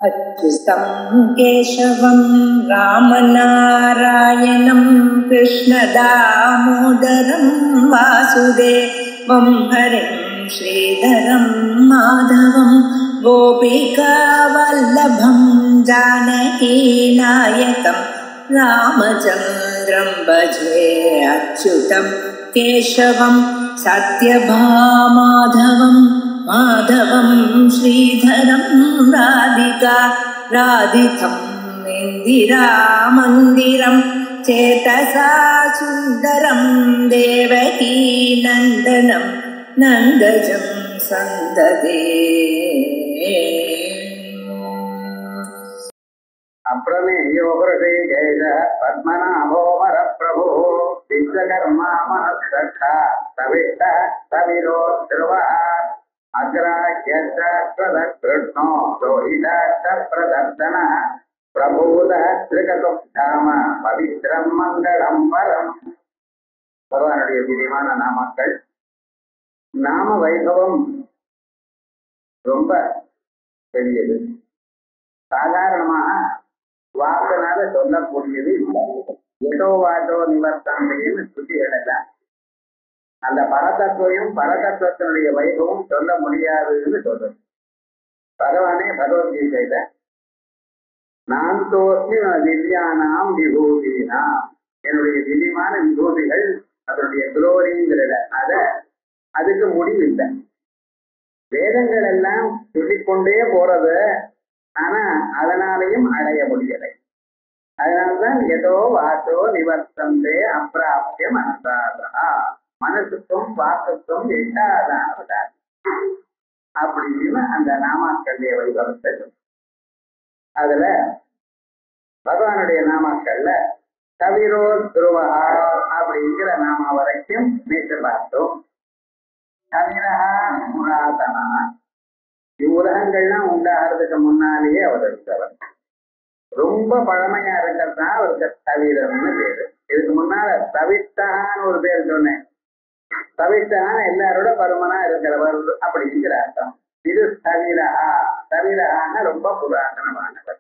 अच्युतं केशवं रामनारायणं कृष्णदामोदरं वासुदेवं हरिं श्रीधरं माधवं गोपिकावल्लभं जानकीनायकं रामचन्द्रं भजे। अच्युतं केशवं सत्यभामाधवं माधवं श्रीधरं राधितं इन्दिरामन्दिरं चेतसा सुन्दरं देवकी नन्दनं नन्दजं सन्ददे। अप्रमेयो हृदयेज पद्मनाभो वरप्रभुः विश्वकर्मा मनस्तथा सविता सविरो ध्रुवः अग्राह्यकृष्णो रोहिताश्च प्रदर्शनः प्रभूतः त्रिकतुधाम पवित्रं मङ्गलं वरम्. பகவானுடைய திவ்யமான நாமங்கள். நாம வைபவம் ரொம்ப பெரியது. சாதாரணமாக வாக்கினால சொல்லக்கூடியது இல்லை. ஏதோ வாதோ நிவர்த்தனைன்னு சுத்திகள் எல்லாம் அந்த பரதத்துவம் பரதத்துவத்தினுடைய வைபவம் சொல்ல முடியாதுன்னு சொல்றது. பகவானே பகவத்கீதையில நான் தோசி திவ்யானாம் விபூதினாம், என்னுடைய திவ்யமான விபூதிகள் அதனுடைய குளோரிங்கிறத அதுக்கு முடிவில்லை. வேதங்கள் எல்லாம் சொல்லிக்கொண்டே போறது, ஆனா அதனாலையும் அடைய முடியலை. அதனால்தான் ஏதோ வாசோ நிவர்த்தந்தே அப்பிராப்திய மனசாதா, மனசுக்கும் வாக்குக்கும் எட்டாதானதா அப்படின்னு அந்த நாமாக்களிய வைபவத்தை. அதுல பகவானுடைய நாமாக்கள்ல கவிரோ துருவகா அப்படிங்கிற நாமா வரைக்கும் நேற்று பார்த்தோம். கவிரகா புராதனா, இவ்வுலகங்கள்லாம் உண்டாகிறதுக்கு முன்னாலேயே அவர் இருக்கிறவர். ரொம்ப பழமையா இருக்கிறதா அவருக்கு தவிரன்னு பேரு. இதுக்கு முன்னால தவித்தகான்னு ஒரு பேர் சொன்னேன். தவித்தகான் எல்லாரோட பருமனா இருக்கிறவர் அப்படிங்கிற அர்த்தம். இது தவிரகா. தவிரகான்னு ரொம்ப புராதனமானவர்,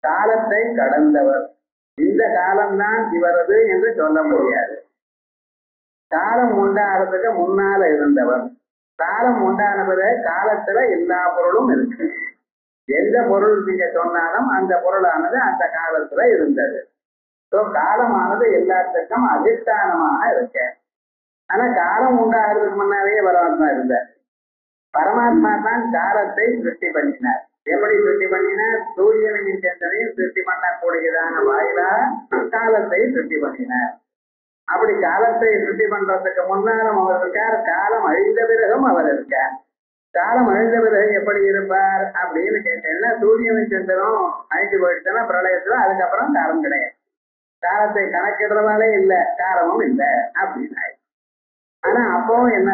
காலத்தை கடந்தவர். இந்த காலம்தான் இவரது என்று சொல்ல முடியாது. காலம் உண்டாகிறதுக்கு முன்னால இருந்தவர். காலம் உண்டானது காலத்துல எல்லா பொருளும் இருக்கு. எந்த பொருள் நீங்க சொன்னாலும் அந்த பொருளானது அந்த காலத்துல இருந்தது. காலமானது எல்லாத்துக்கும் அதிஷ்டானமாக இருக்கு. ஆனா காலம் உண்டாகிறதுக்கு முன்னாலேயே பரமாத்மா இருந்தார். பரமாத்மா தான் காலத்தை சிருஷ்டி பண்ணினார். எப்படி சிருஷ்டி பண்ணினார்? சூரியனையும் சந்திரனையும் சிருஷ்டி பண்ணக்கூடியதான வாயிலா காலத்தை சிருஷ்டி பண்ணினார். அப்படி காலத்தை சிருஷ்டி பண்றதுக்கு முன்னாலும் அவர் இருக்கார், காலம் அழிந்த பிறகும் அவர் இருக்கார். காலம் அழிந்த பிறகு எப்படி இருப்பார் அப்படின்னு கேட்டேன்னா, சூரியனும் சந்திரனும் அழிஞ்சு போயிடுச்சுன்னா பிரளயத்துல அதுக்கப்புறம் காலம் கிடையாது. காலத்தை கணக்கிடுறதாலே இல்லை, காலமும் இல்லை அப்படின்னா. ஆனா அப்பவும் என்ன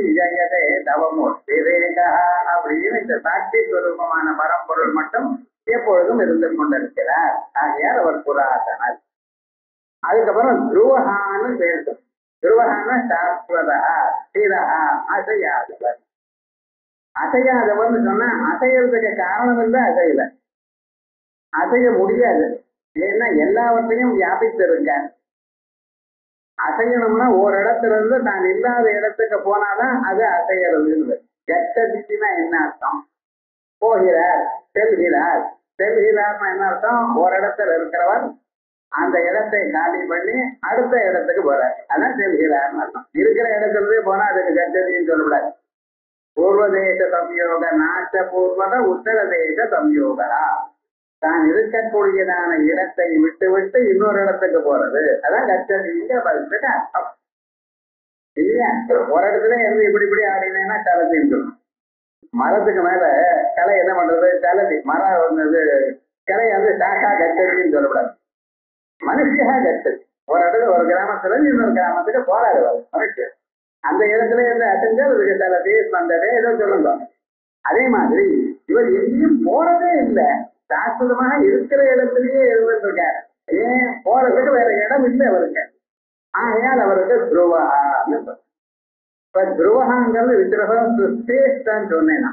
விஜயதே தவமூர்த்தி ரேகா அப்படின்னு இந்த சாட்சி சுரூபமான பரம்பொருள் மட்டும் எப்பொழுதும் இருந்து கொண்டிருக்கிறார். ஆகையால் அவர் புராதனர். அதுக்கப்புறம் துருவகான்னு பேரு. துருவகான சாஸ்வதா ஸ்திரஹா, அசையாதவர். அசையாதவர்னு சொன்னா அசையறதுக்கு காரணம் இல்லை, அசையல அசைய முடியாது. ஏன்னா எல்லாவற்றையும் வியாபித்து இருக்க. அசையணும்னா ஒரு இடத்துல இருந்து தான் இல்லாத இடத்துக்கு போனாதான் அது அசையறது. கட்டதினா என்ன அர்த்தம்? போகிறார், செல்கிறார். செல்கிறார்னா என்ன அர்த்தம்? ஒரு இடத்துல இருக்கிறவர் அந்த இடத்தை காலி பண்ணி அடுத்த இடத்துக்கு போறார், அதான் செல்கிறார்னு அர்த்தம். இருக்கிற இடத்துல இருந்து போனா அதுக்கு கட்டதின்னு சொல்லக்கூடாது. பூர்வதேச சம்யோக நாச பூர்வத உத்தரதேச சம்யோகா, தான் இருக்கக்கூடியதான இடத்தை விட்டு விட்டு இன்னொரு இடத்துக்கு போறது, அதான் கட்டதிங்கிற பதிலுக்கு அர்த்தம். இல்லையா? ஒரு இடத்துல இருந்து இப்படி இப்படி ஆடினேன்னா கலத்தின்னு சொல்லணும். மரத்துக்கு மேல கலை என்ன பண்றது? கலதி. மரம் வந்தது கலை வந்து சாக்கா கட்டதின்னு சொல்லக்கூடாது. மனுஷியா கட்டு. ஒரு இடத்துல ஒரு கிராமத்துல இருந்து இன்னொரு கிராமத்துக்கு போராடு மனுஷன். அந்த இடத்துல இருந்து அசைஞ்சா ஒரு கலதி வந்ததே ஏதோ சொல்லுங்க. அதே மாதிரி இவர் எங்கேயும் போறதே இல்லை, சாஸ்வதமாக இருக்கிற இடத்துலயே இருந்துட்டு இருக்காரு. ஏன் போறதுக்கு வேற இடம் இல்லை அவருக்கு. ஆகையால் அவருக்கு துருவகான்னு. இப்ப துருவகாங்கிறது விக்கிரகம் சிருஷ்டின்னு சொன்னேன்.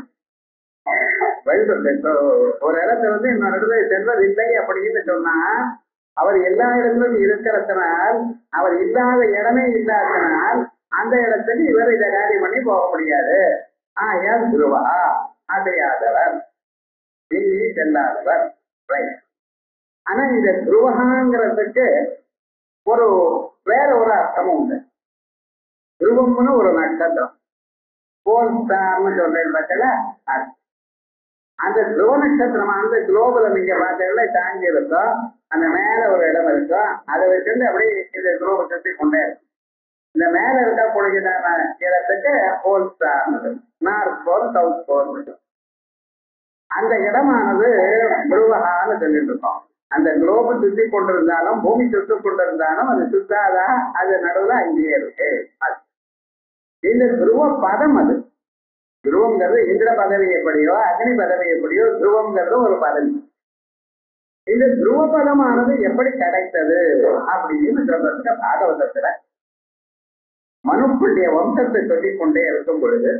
ஒரு இடத்துல இன்னொரு இடத்துல செல்வதில்லை அப்படின்னு சொன்னா அவர் எல்லா இடத்திலும் இருக்கிறதுனால் அவர் இல்லாத இடமே இல்லாதனால் அந்த இடத்துக்கு இவர் இதை காரியம் பண்ணி போக முடியாது. ஆயால் துருவா அசையாதவர் செல்லாதவர். ஆனா இந்த துருவகாங்கிறதுக்கு ஒரு வேற ஒரு அர்த்தமும் உண்டு. துருவம்னு ஒரு நட்சத்திரம் போல்ஸ்டார்னு சொல்றேன் பார்த்தல, அந்த துருவ நட்சத்திரம் அந்த குளோபுல நீங்க பார்த்தீங்கன்னா தாங்கி இருக்கும், அந்த மேல ஒரு இடம் இருக்கும், அதை வச்சிருந்து அப்படியே இந்த குளோபை சுற்றி கொண்டே இருக்கும். இந்த மேல இருக்க பொழுதுதான இடத்துக்கு போல்ஸ்டார்னு, நார்த் போல் சவுத் போல். அந்த இடமானது துருவகான்னு சொல்லிட்டு இருக்கோம். அந்த குளோபு சுத்தி கொண்டிருந்தாலும் பூமி சுத்தி கொண்டிருந்தாலும் அது சுத்தாதா, அது நடுவுல அங்கேயே இருக்கு. இந்த துருவ பதம், அது துருவங்கிறது இந்திர பதவி எப்படியோ அக்னி பதவி எப்படியோ துருவங்கிறது ஒரு பதவி. இந்த துருவ பதமானது எப்படி கிடைத்தது அப்படின்னு சொல்றதுக்கு பாகவதத்துல மனுக்குடைய வம்சத்தை சொல்லிக் கொண்டே இருக்கும் பொழுது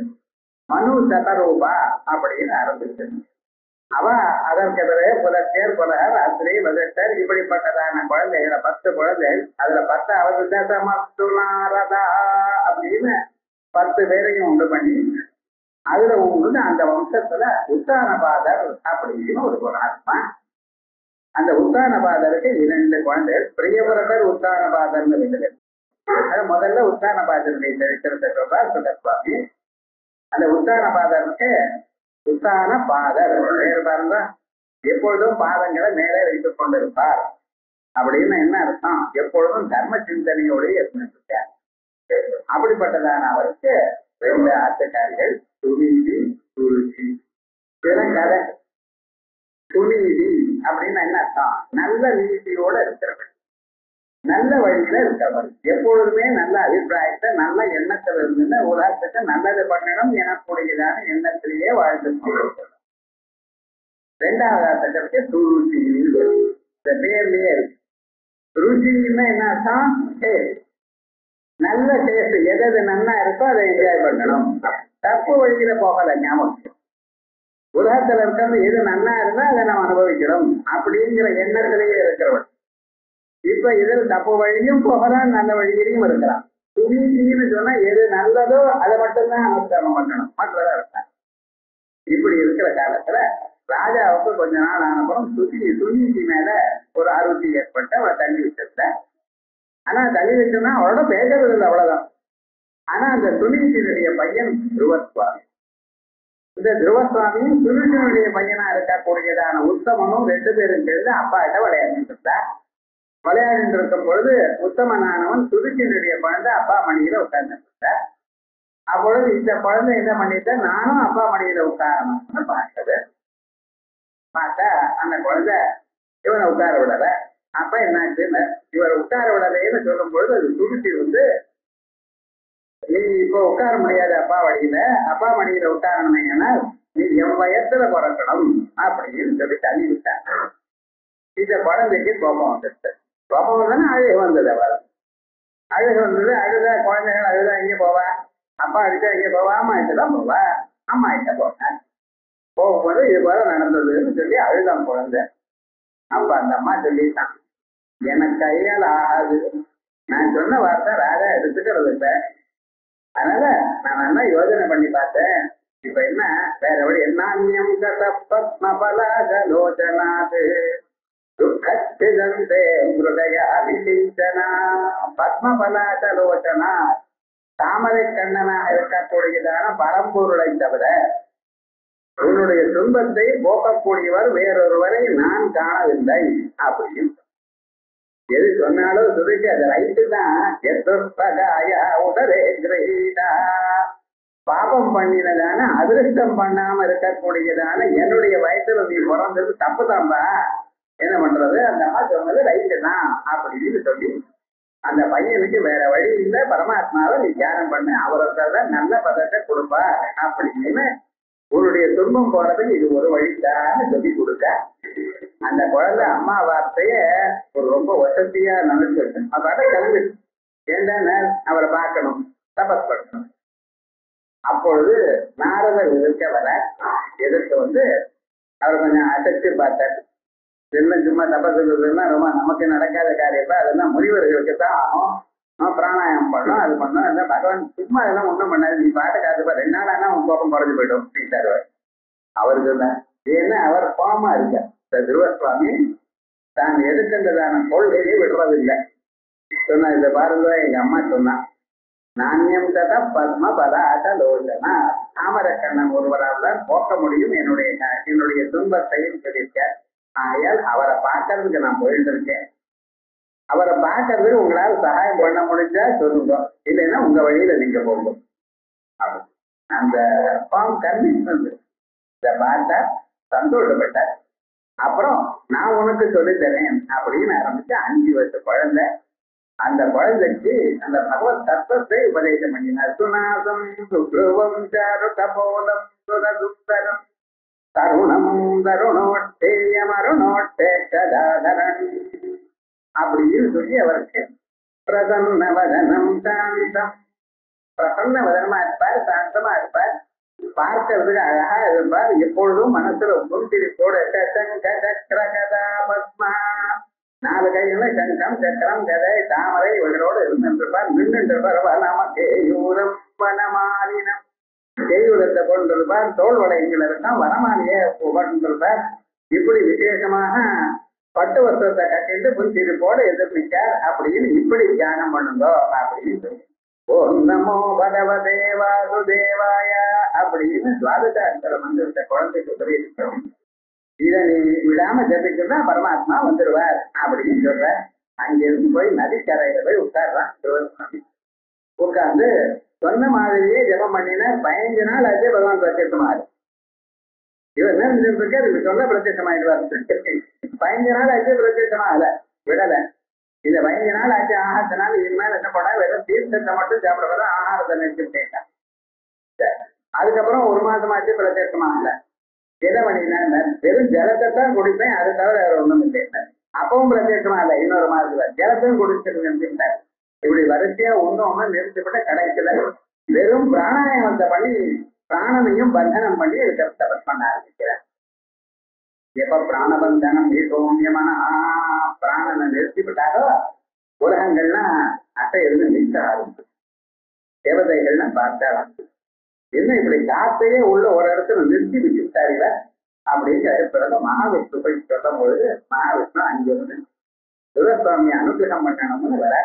மனு சதரூபா அப்படின்னு ஆரம்பிச்சு, அவ அதற்கு புலத்தேர் புலகர் அஸ்ரீ வதட்டர் இப்படிப்பட்டதான குழந்தைகளை 10 குழந்தைகள், அதுல 10வது தசமத்துனாரதா அப்படின்னு 10 பேரையும் உண்டு பண்ணி அதுல உங்களுக்கு அந்த வம்சத்துல உத்தானபாதர் அப்படின்னு ஒரு ஆத்மா. அந்த உத்தானபாதருக்கு 2 குழந்தைகள், பிரியவரதர் உத்தானபாதர்னு 2 பேர். முதல்ல உத்தானபாதருடைய சரித்திரத்தை சொல்றார் சுகஸ்வாமி. அந்த உத்தானபாதருக்கு உத்தான பாதர் பேர் பாருங்க, எப்பொழுதும் பாதங்களை மேலே வைத்துக் கொண்டிருப்பார் அப்படின்னு என்ன அர்த்தம், எப்பொழுதும் தர்ம சிந்தனையோடய இருந்திருக்கார். அப்படிப்பட்டதான அவருக்கு 2 ஆத்துக்காரிகள், துணிதி துருச்சி. கதை துணிதி அப்படின்னு என்ன அர்த்தம், நல்ல நீதியோட இருக்கிறவள், நல்ல வழியில இருக்கிறவள், எப்பொழுதுமே நல்ல அபிப்பிராயத்தை நல்ல எண்ணத்துல இருந்து உலகத்துக்கு நல்லது பண்ணணும் எனக்கூடியதான எண்ணத்திலேயே வாழ்ந்து கொண்டிருக்கிறார். 2வது அர்த்தத்திற்கு துருச்சி, இந்த பேர்லயே இருக்கு. ருச்சின்னா என்ன அர்த்தம், டேஸ்ட், நல்ல டேஸ்ட், எது நன்னா இருக்கோ அதை என்ஜாய் பண்ணணும், தப்பு வழியில போகல. ஞாபகம், உலகத்துல இருக்கிறது எது நன்னா இருந்தா அதை நாம் அனுபவிக்கிறோம் அப்படிங்கிற எண்ணத்திலேயே இருக்கிறவள். இப்ப இதில் தப்பு வழியும் போகலாம், நல்ல வழியிலையும் இருக்கலாம். துணிச்சின்னு சொன்னா எது நல்லதோ அதை மட்டும்தான் அனுஷ்டானம் பண்ணணும், மற்றதா இருக்காங்க. இப்படி இருக்கிற காலத்துல ராஜாவுக்கு கொஞ்ச நாள் ஆனப்புறம் துணிச்சி மேல ஒரு ஆர்வத்தி ஏற்பட்டு அவளை தள்ளி வச்சிருந்த. ஆனா தள்ளி வச்சோம்னா அவளோட பேசுறது இல்லை, அவ்வளவுதான். ஆனா அந்த துணிச்சியினுடைய பையன் துருவசுவாமி, இந்த துருவசுவாமியும் துணிச்சியினுடைய பையனா இருக்கக்கூடியதான உத்தமனும் 2 பேரும் சேர்ந்து அப்பா கிட்ட விளையாடிட்டு இருந்தா. விளையாடிட்டு இருக்கும் பொழுது உத்தமனானவன் துருச்சியினுடைய குழந்தை அப்பா மடியில உட்கார்ந்து. அப்பொழுது இந்த குழந்தை என்ன பண்ணிட்ட, நானும் அப்பா மடியில உட்காரணும்னு பார்த்தது. பார்த்தா அந்த குழந்தை இவனை உட்கார விடல. அப்ப என்னாச்சுன்னு, இவர் உட்கார விடலைன்னு சொல்லும் பொழுது அது துருச்சி நீ இப்போ உட்கார முடியாது அப்பா மடியில உட்காரணுமே, ஏன்னா நீ என் வயசுல பிறக்கணும் அப்படின்னு சொல்லி தள்ளி விட்டாங்க. இந்த குழந்தைக்கு கோபம் வந்துட்டு, கோபம் தானே அழுக வந்தது. அவர் அழுக வந்தது, அழுத குழந்தைகள் அழுதா எங்கே போவா, அப்பா அடிச்சா எங்கே போவா, அம்மா கிட்டதான் போவா, அம்மா கிட்ட போவேன். போகும்போது இது போல நடந்ததுன்னு சொல்லி அழுதான் குழந்தை. அப்ப அந்த அம்மா சொல்லிட்டான், எனக்கு கையால் ஆகாது, நான் சொன்ன வார்த்தை ராஜா எடுத்துக்கிறது இல்லை, அதனால நான் நல்லா யோசனை பண்ணி பார்த்தேன். இப்ப என்ன வேற வழி, என்னான்யம் கதபத்மபலாஜலோச்சனாது துக்கத்திதந்தே ஹிருதயா விசிஞ்சனா. பத்மபலாஜலோச்சனா, தாமரை கண்ணனாக இருக்கக்கூடியதான பரம்பொருளை தவிர உன்னுடைய துன்பத்தை போக்கக்கூடியவர் வேறொருவரை நான் காணவில்லை அப்படின்னு எது சொன்னாலும் சுருக்கி அது ரைட்டு தான். உடரே கிரகீடா, பாபம் பண்ணினதான அதிருஷ்டம் பண்ணாம இருக்கக்கூடியதான என்னுடைய வயசுல நீ பிறந்தது தப்பு தான்பா, என்ன பண்றது, அந்த அம்மா சொன்னது ரைட்டு தான் அப்படின்னு சொல்லி அந்த பையனுக்கு வேற வழி இல்லை, பரமாத்மாவை நீ தியானம் பண்ணு, அவருக்கு நல்ல பதத்தை கொடுப்பா அப்படின்னு உன்னுடைய துன்பம் போறதுக்கு இது ஒரு வழிதான்னு சொல்லி கொடுக்க. அந்த குழந்தை அம்மா வார்த்தைய ஒரு ரொம்ப வசதியா நினைச்சிருக்கேன். அதோட கிளம்பி ஏன்டா அவரை பார்க்கணும், தபஸ் பண்ணணும். அப்பொழுது நாரதர் எதிர்க்க வந்து அவர் கொஞ்சம் அசைச்சு பார்த்தார். இதெல்லாம் சும்மா தபசுன்னா ரொம்ப நமக்கு நடக்காத காரியப்ப, அதெல்லாம் முனிவர்களுக்கு தான் ஆகும். பிராணாயாமம் பண்ணோம், அது பண்ணோம். அதான் பகவான் சும்மா அதெல்லாம் ஒண்ணும் பண்ணாது, நீ பாட்டு காத்துப்பா, 2 நாள் ஆனா உன் கோபம் குறைஞ்சு போயிடும் அப்படின்ட்டாரு அவருக்கு தான். ஏன்னா அவர் பாவமா இருக்க திருவசுவாமி தான் எடுக்கின்றதான கொள்கையை விடுறதில்லை. சொன்ன இதை பாருங்க, எங்க அம்மா சொன்னான், நாண்யம் கதா பத்ம பத ஆட்டலோசனா, தாமரக்கண்ணன் ஒருவரால் தான் போக்க முடியும் என்னுடைய துன்பத்தையும் சொல்லியிருக்கார். ஆகையால் அவரை பார்க்கறதுக்கு நான் போயிட்டு இருக்கேன். அவரை பார்க்கறதுக்கு உங்களால சகாயம் பண்ண முடிஞ்சா சொல்லுங்க, இல்லைன்னா உங்க வழியில நீங்க போங்க. அந்த ஃபார்ம் கன்வின்ஸ் இதை பார்த்தா சந்தோஷப்பட்டார். அப்புறம் நான் உனக்கு சொல்லித்தரேன் அப்படின்னு ஆரம்பிச்சு 5 வருஷ குழந்தை. அந்த குழந்தைக்கு அந்த பகவத் தத்துவத்தை உபதேசம் பண்ணினார். சுநாசம் சுக்ருவம் சாருதபோலம் சுரதுத்தரம் தருணம் தருணோட்டேயம் அருணோட்டே கதாதரன் அப்படின்னு சொல்லி அவருக்கு பிரசன்ன வதனம் சாந்தம், பிரசன்ன வதனமா இருப்பார், சாந்தமா இருப்பார், பார்க்கறதுக்கு அழகா இருப்பார், எப்பொழுதும் மனசுல புன்சிரிப்போட சக்கர கதா பத்மா, 4 கையில சங்கம் சக்கரம் கதை தாமரை இவர்களோடு இருந்திருப்பார். நின்றுருப்பார். வனமேயூரம் வனமாலினம், செய்யுரத்தை கொண்டிருப்பார், தோல் வளையங்கள் இருக்கும், வனமாலியை கொண்டிருப்பார். இப்படி விசேஷமாக பட்டு வஸ்திரத்தை கட்டிட்டு புன்சிரிப்போடு எதிர்ப்பிச்சார். அப்படின்னு இப்படி தியானம் பண்ணுங்கோ அப்படின்னு சொல்லி, ஓம் நமோ பகவதே வாசுதேவாய அப்படின்னு துவாதசாட்சர மந்திரத்தை குழந்தைக்கு உபதேசிக்கிறோம். இதை நீ விடாம ஜபிச்சுன்னா பரமாத்மா வந்துடுவார் அப்படின்னு சொல்ற. அங்கிருந்து போய் நதிக்கரையில போய் உட்கார்றான் சிவசுவாமி. உட்கார்ந்து சொன்ன மாதிரியே ஜபம் பண்ணினா 15 நாள் ஆச்சு பகவான் பிரத்யட்சமாறு. இவர் என்ன செஞ்சிருக்காரு, இது சொல்ல பிரத்யட்சமாயிடுவார். 15 நாள் ஆச்சு பிரத்யட்சமாகல, விடல. இந்த 15 நாள் ஆச்சு ஆகாதனால இனிமேல் என்ன பண்ணா, வெறும் தீர்த்தத்தை மட்டும் சாப்பிட ஆகாரத்தை நிறுத்திட்டேன். அதுக்கப்புறம் 1 மாசம் ஆச்சு பிரத்யட்சமாகல. எதை பண்ணினா, வெறும் ஜலத்தை தான் குடிப்பேன், அது தவிர வேற ஒண்ணும் இல்லை. அப்பவும் பிரத்யேகமா இல்லை, இன்னொரு மாதத்துல ஜலத்தையும் குடிச்சிருந்தார். இப்படி வரிசையா ஒண்ணு நிறுத்திவிட்ட கடைசியில வெறும் பிராணாயாமத்தை பண்ணி பிராணனையும் பந்தனம் பண்ணி தபஸ் பண்ண ஆரம்பிக்கிறார். எப்ப பிராணபந்தனம் சோமியமான பிராணனை நிறுத்திவிட்டாரோ உலகங்கள்லாம் அட்டை இருந்து நிற்க ஆரம்பிச்சு, தேவதைகள்லாம் பார்க்க ஆரம்பிச்சு, என்ன இப்படி காத்தையே உள்ள ஒரு இடத்துல நிறுத்தி வச்சுட்டாருல அப்படின்னு பிறகு மகாவிஷ்ணு போய் சொல்லும் பொழுது மகாவிஷ்ணு அங்கிருந்து சிவசுவாமி அனுகிரகம் பண்ணணும்னு வர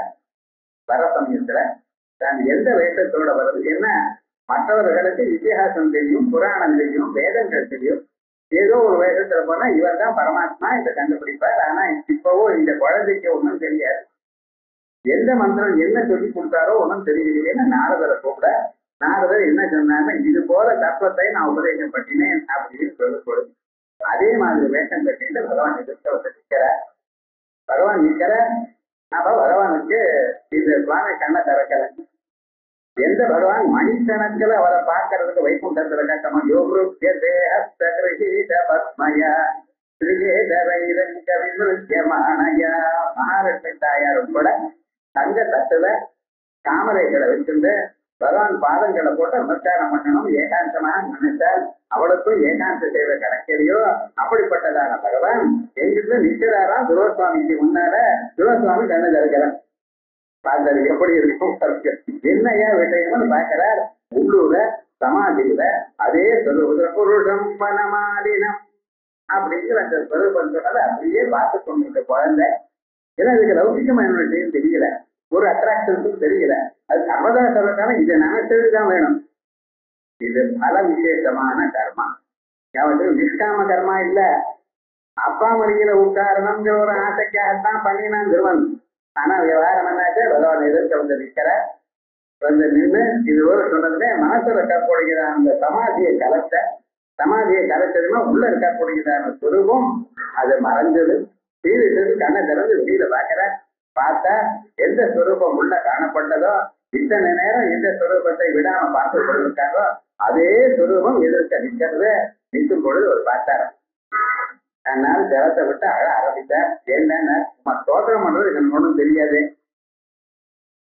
சமயத்துல தான் எந்த வேஷத்தோட வருது, என்ன மற்றவர்களுக்கு இத்திஹாசம் தெரியும், புராணம் தெரியும், வேதங்கள் தெரியும், ஏதோ ஒரு வேஷத்துல போனா இவர் தான் பரமாத்மா இதை கண்டுபிடிப்பார். ஆனா இப்பவோ இந்த குழந்தைக்கு ஒன்றும் தெரியாது, எந்த மந்திரம் என்ன சொல்லி கொடுத்தாரோ ஒன்றும் தெரியலையேன்னு நாரதரை கூப்பிட, நாரதர் என்ன சொன்னாங்க, இது போல தத்துவத்தை நான் உபதேசம் பண்ணினேன் அப்படின்னு சொல்லக்கூடும். அதே மாதிரி வேஷம் கட்டிட்டு பகவான் எதிர்த்து நிற்கிறார். பகவான் நிற்கிற அப்ப பகவானுக்கு இந்த சுவாமி கண்ணை திறக்கல. எந்த பகவான் மணிக்கணக்கில் அவரை பார்க்கறதுக்கு வைகுண்டத்துல கட்டணும். மகாலட்சுமி தாயார் உட்பட தங்க தட்டுல தாமரைகளை வச்சிருந்து பகவான் பாதங்களை போட்டு நமஸ்காரம் பண்ணணும். ஏகாந்தமாக நினைத்தால் அவளுக்கும் ஏகாந்த சேவை கிடைக்கலையோ அப்படிப்பட்டதான பகவான் எங்கிருந்து நிற்கிறாராம் சிவசுவாமிக்கு முன்னால. சிவசுவாமி கண்ணு திறக்கிறார். பார்த்தது எப்படி இருக்கும், என்னையா விஷயம்னு பார்க்கிறார். உள்ளூர சமாதியில அதே சொல்லுவது புருஷம் வனமாலினம் அப்படிங்கிற அந்த ஸ்வரூபம் சொன்னதை அப்படியே பார்த்து கொண்டிருக்க குழந்தை. ஏன்னா இதுக்கு லௌகிகமான விஷயம் தெரியல, ஒரு அட்ராக்ஷன்ஸும் தெரியல. அது சர்வதா சொல்றதுக்கான இதை நினைச்சதுதான் வேணும். இது பல விசேஷமான கர்மா, அதாவது நிஷ்காம கர்மா இல்ல. அப்பா மடியில உட்காரணுங்கிற ஒரு ஆசைக்காகத்தான் பண்ணினான் திருவன். ஆனா விவகாரம் என்னாச்சு, பகவான் எதிர்க்க வந்து நிற்கிற வந்து நின்று இது ஒரு சொன்னதுமே மனசுல இருக்கக்கூடிய அந்த சமாதியை கலைச்சதுன்னா உள்ள இருக்கக்கூடியதான சுரூபம் அது மறைஞ்சது. தீவிட்டு கண்ணை திறந்து வெளியில பார்க்கிற, பார்த்தா எந்த சுரூபம் உள்ள காணப்பட்டதோ இத்தனை நேரம் எந்த சுரூபத்தை விடாம பார்த்து கொண்டிருக்காரோ அதே சுரூபம் எதிர்க்க நிற்கிறது. நிற்கும் பொழுது ஒரு பார்த்தார். அதனால ஜலத்தை விட்டு அழ ஆரம்பித்தார். என்னன்னா தோற்றம் பண்றது எனக்கு ஒன்றும் தெரியாது.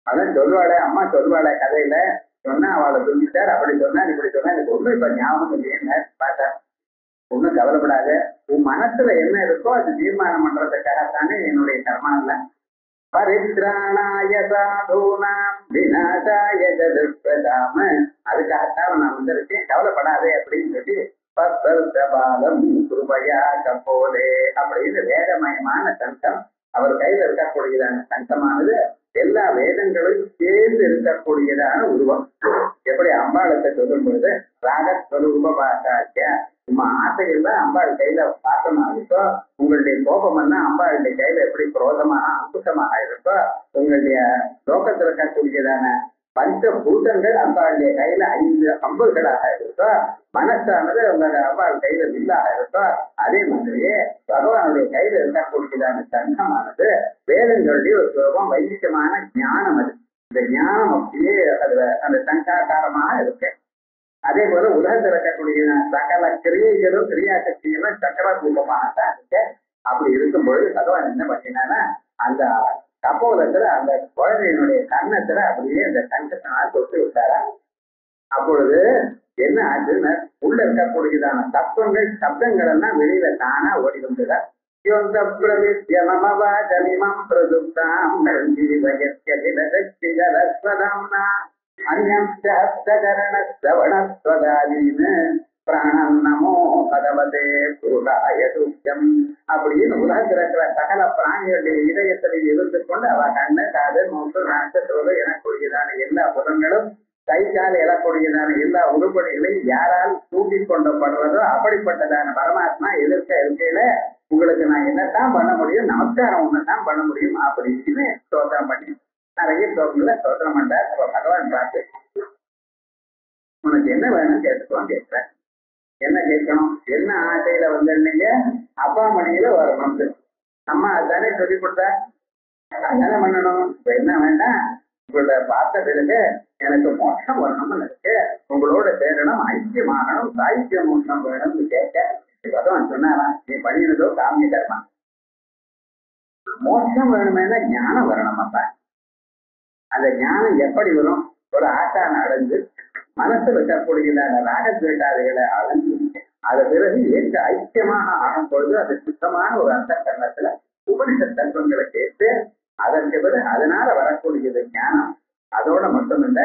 அதான் சொல்லுவாளே அம்மா, சொல்லுவாளே கதையில, சொன்னா அவளை சொல்லிட்டார், அப்படி சொன்னார் இப்படி சொன்னா எனக்கு ஒண்ணும் இப்ப ஞாபகம் இல்லையே பார்த்தா. ஒண்ணும் கவலைப்படாத, உன் மனசுல என்ன இருக்கோ அது தீர்மானம் பண்றதுக்காகத்தானே என்னுடைய கர்மா இல்ல. பரித்ராணாய சாதூனாம் விநாசாய ஜதுஷ்பதாம, அதுக்காகத்தான் நான் வந்திருக்கேன், கவலைப்படாதே அப்படின்னு சொல்லி பத்தபாலம் கிருபையா கப்போலே அப்படின்னு வேதமயமான சங்கம் அவர் கையில இருக்கக்கூடியதான சங்கமானது எல்லா வேதங்களும் சேர்ந்து இருக்கக்கூடியதான உருவம். எப்படி அம்பாளத்தை சொல்லும் பொழுது ராகஸ்வரூப பாசாக்கிய உமா ஆசைகள் தான் அம்பாள் கையில பாசமா இருக்கோ, உங்களுடைய கோபமெல்லாம் அம்பாளுடைய கையில எப்படி குரோதமாக அங்குஷமாக இருக்கோ, உங்களுடைய லோகத்தில் இருக்கக்கூடியதான பஞ்ச பூதங்கள் அம்பாளுடைய கையில 5 அம்புகளாக இருக்கோ, மனசானது உங்களுடைய அம்பாள் கையில வில்லாக இருக்கோ, அதே மாதிரியே பகவானுடைய கையில இருக்கக்கூடியதான சங்கமானது வேதங்களுடைய ஒரு சுலபம் வைதிகமான ஞானம். அது இந்த ஞானம் அப்படியே அதுல அந்த சங்காகாரமாக இருக்கு. அதே போல உலகத்தில் இருக்கக்கூடிய சகல கிரியைகளும் கிரியா சக்திகளும் சக்கர ரூபமாகத்தான் இருக்கு. அப்படி இருக்கும்பொழுது பகவான் என்ன பண்ணினான்னா அந்த கபோலத்துல அந்த குழந்தையினுடைய கன்னத்துல அப்படியே அந்த சங்கத்தினால் தொட்டு விட்டாரா. அப்பொழுது என்ன ஆச்சுன்னு உள்ள இருக்கக்கூடியதான தத்துவங்கள் சப்தங்கள் எல்லாம் வெளியில தானா ஓடி வந்துதான் பிராணம் நமோ பகவதே புருஷாய துஷ்யம் அப்படின்னு உலகத்தில் இருக்கிற சகல பிராணிகளுடைய இதயத்தில் இருந்து கொண்டு அவ கண்ணு காது மூன்று நாட்டு தோடு எனக்கூடியதான எல்லா புலங்களும் கை கால் எழக்கூடியதான எல்லா உருப்படிகளையும் யாரால் தூக்கி கொண்டப்படுறதோ அப்படிப்பட்டதான பரமாத்மா எதிர்க்க இருக்கையில உங்களுக்கு நான் என்னத்தான் பண்ண முடியும், நமஸ்காரம் ஒண்ணுதான் பண்ண முடியும் அப்படின்னு ஸ்தோத்திரம் பண்ணி நிறைய ஸ்லோகங்கள்ல ஸ்தோத்திரம் பண்றார். பகவான் பார்த்து உனக்கு என்ன வேணும்னு கேட்டுக்கோன்னு கேட்கிறேன். என்ன கேட்கணும், என்ன ஆசையில வந்திருந்தீங்க, அப்பா மணியில வரணும், அம்மா அதுதானே சொல்லி கொடுத்தா அதானே பண்ணணும். இப்ப என்ன வேண்டாம், உங்களை பார்த்த பிறகு எனக்கு மோட்சம் வரணும்னு இருக்கு, உங்களோட சேரணும், ஐக்கியமாகணும், சாகித்ய மோட்சம் வேணும்னு கேட்க பகவான் சொன்னாராம், நீ பண்ணினதோ காமிய கர்மா. மோட்சம் வேணுமேனா ஞானம் வரணும். அப்ப அந்த ஞானம் எப்படி வரும், ஒரு ஆசான அடைஞ்சு மனசு வைக்கக்கூடியதான ராகத்வேட்டாதிகளை அடைஞ்சு அதை பிறகு ஏற்ற ஐக்கியமாக ஆகும் பொழுது அது சுத்தமான ஒரு அந்த கரணத்துல உபனிஷத் தத்துவங்களை கேட்டு அதற்கு பிறகு அதனால வரக்கூடியது ஞானம். அதோட மட்டும் இல்ல,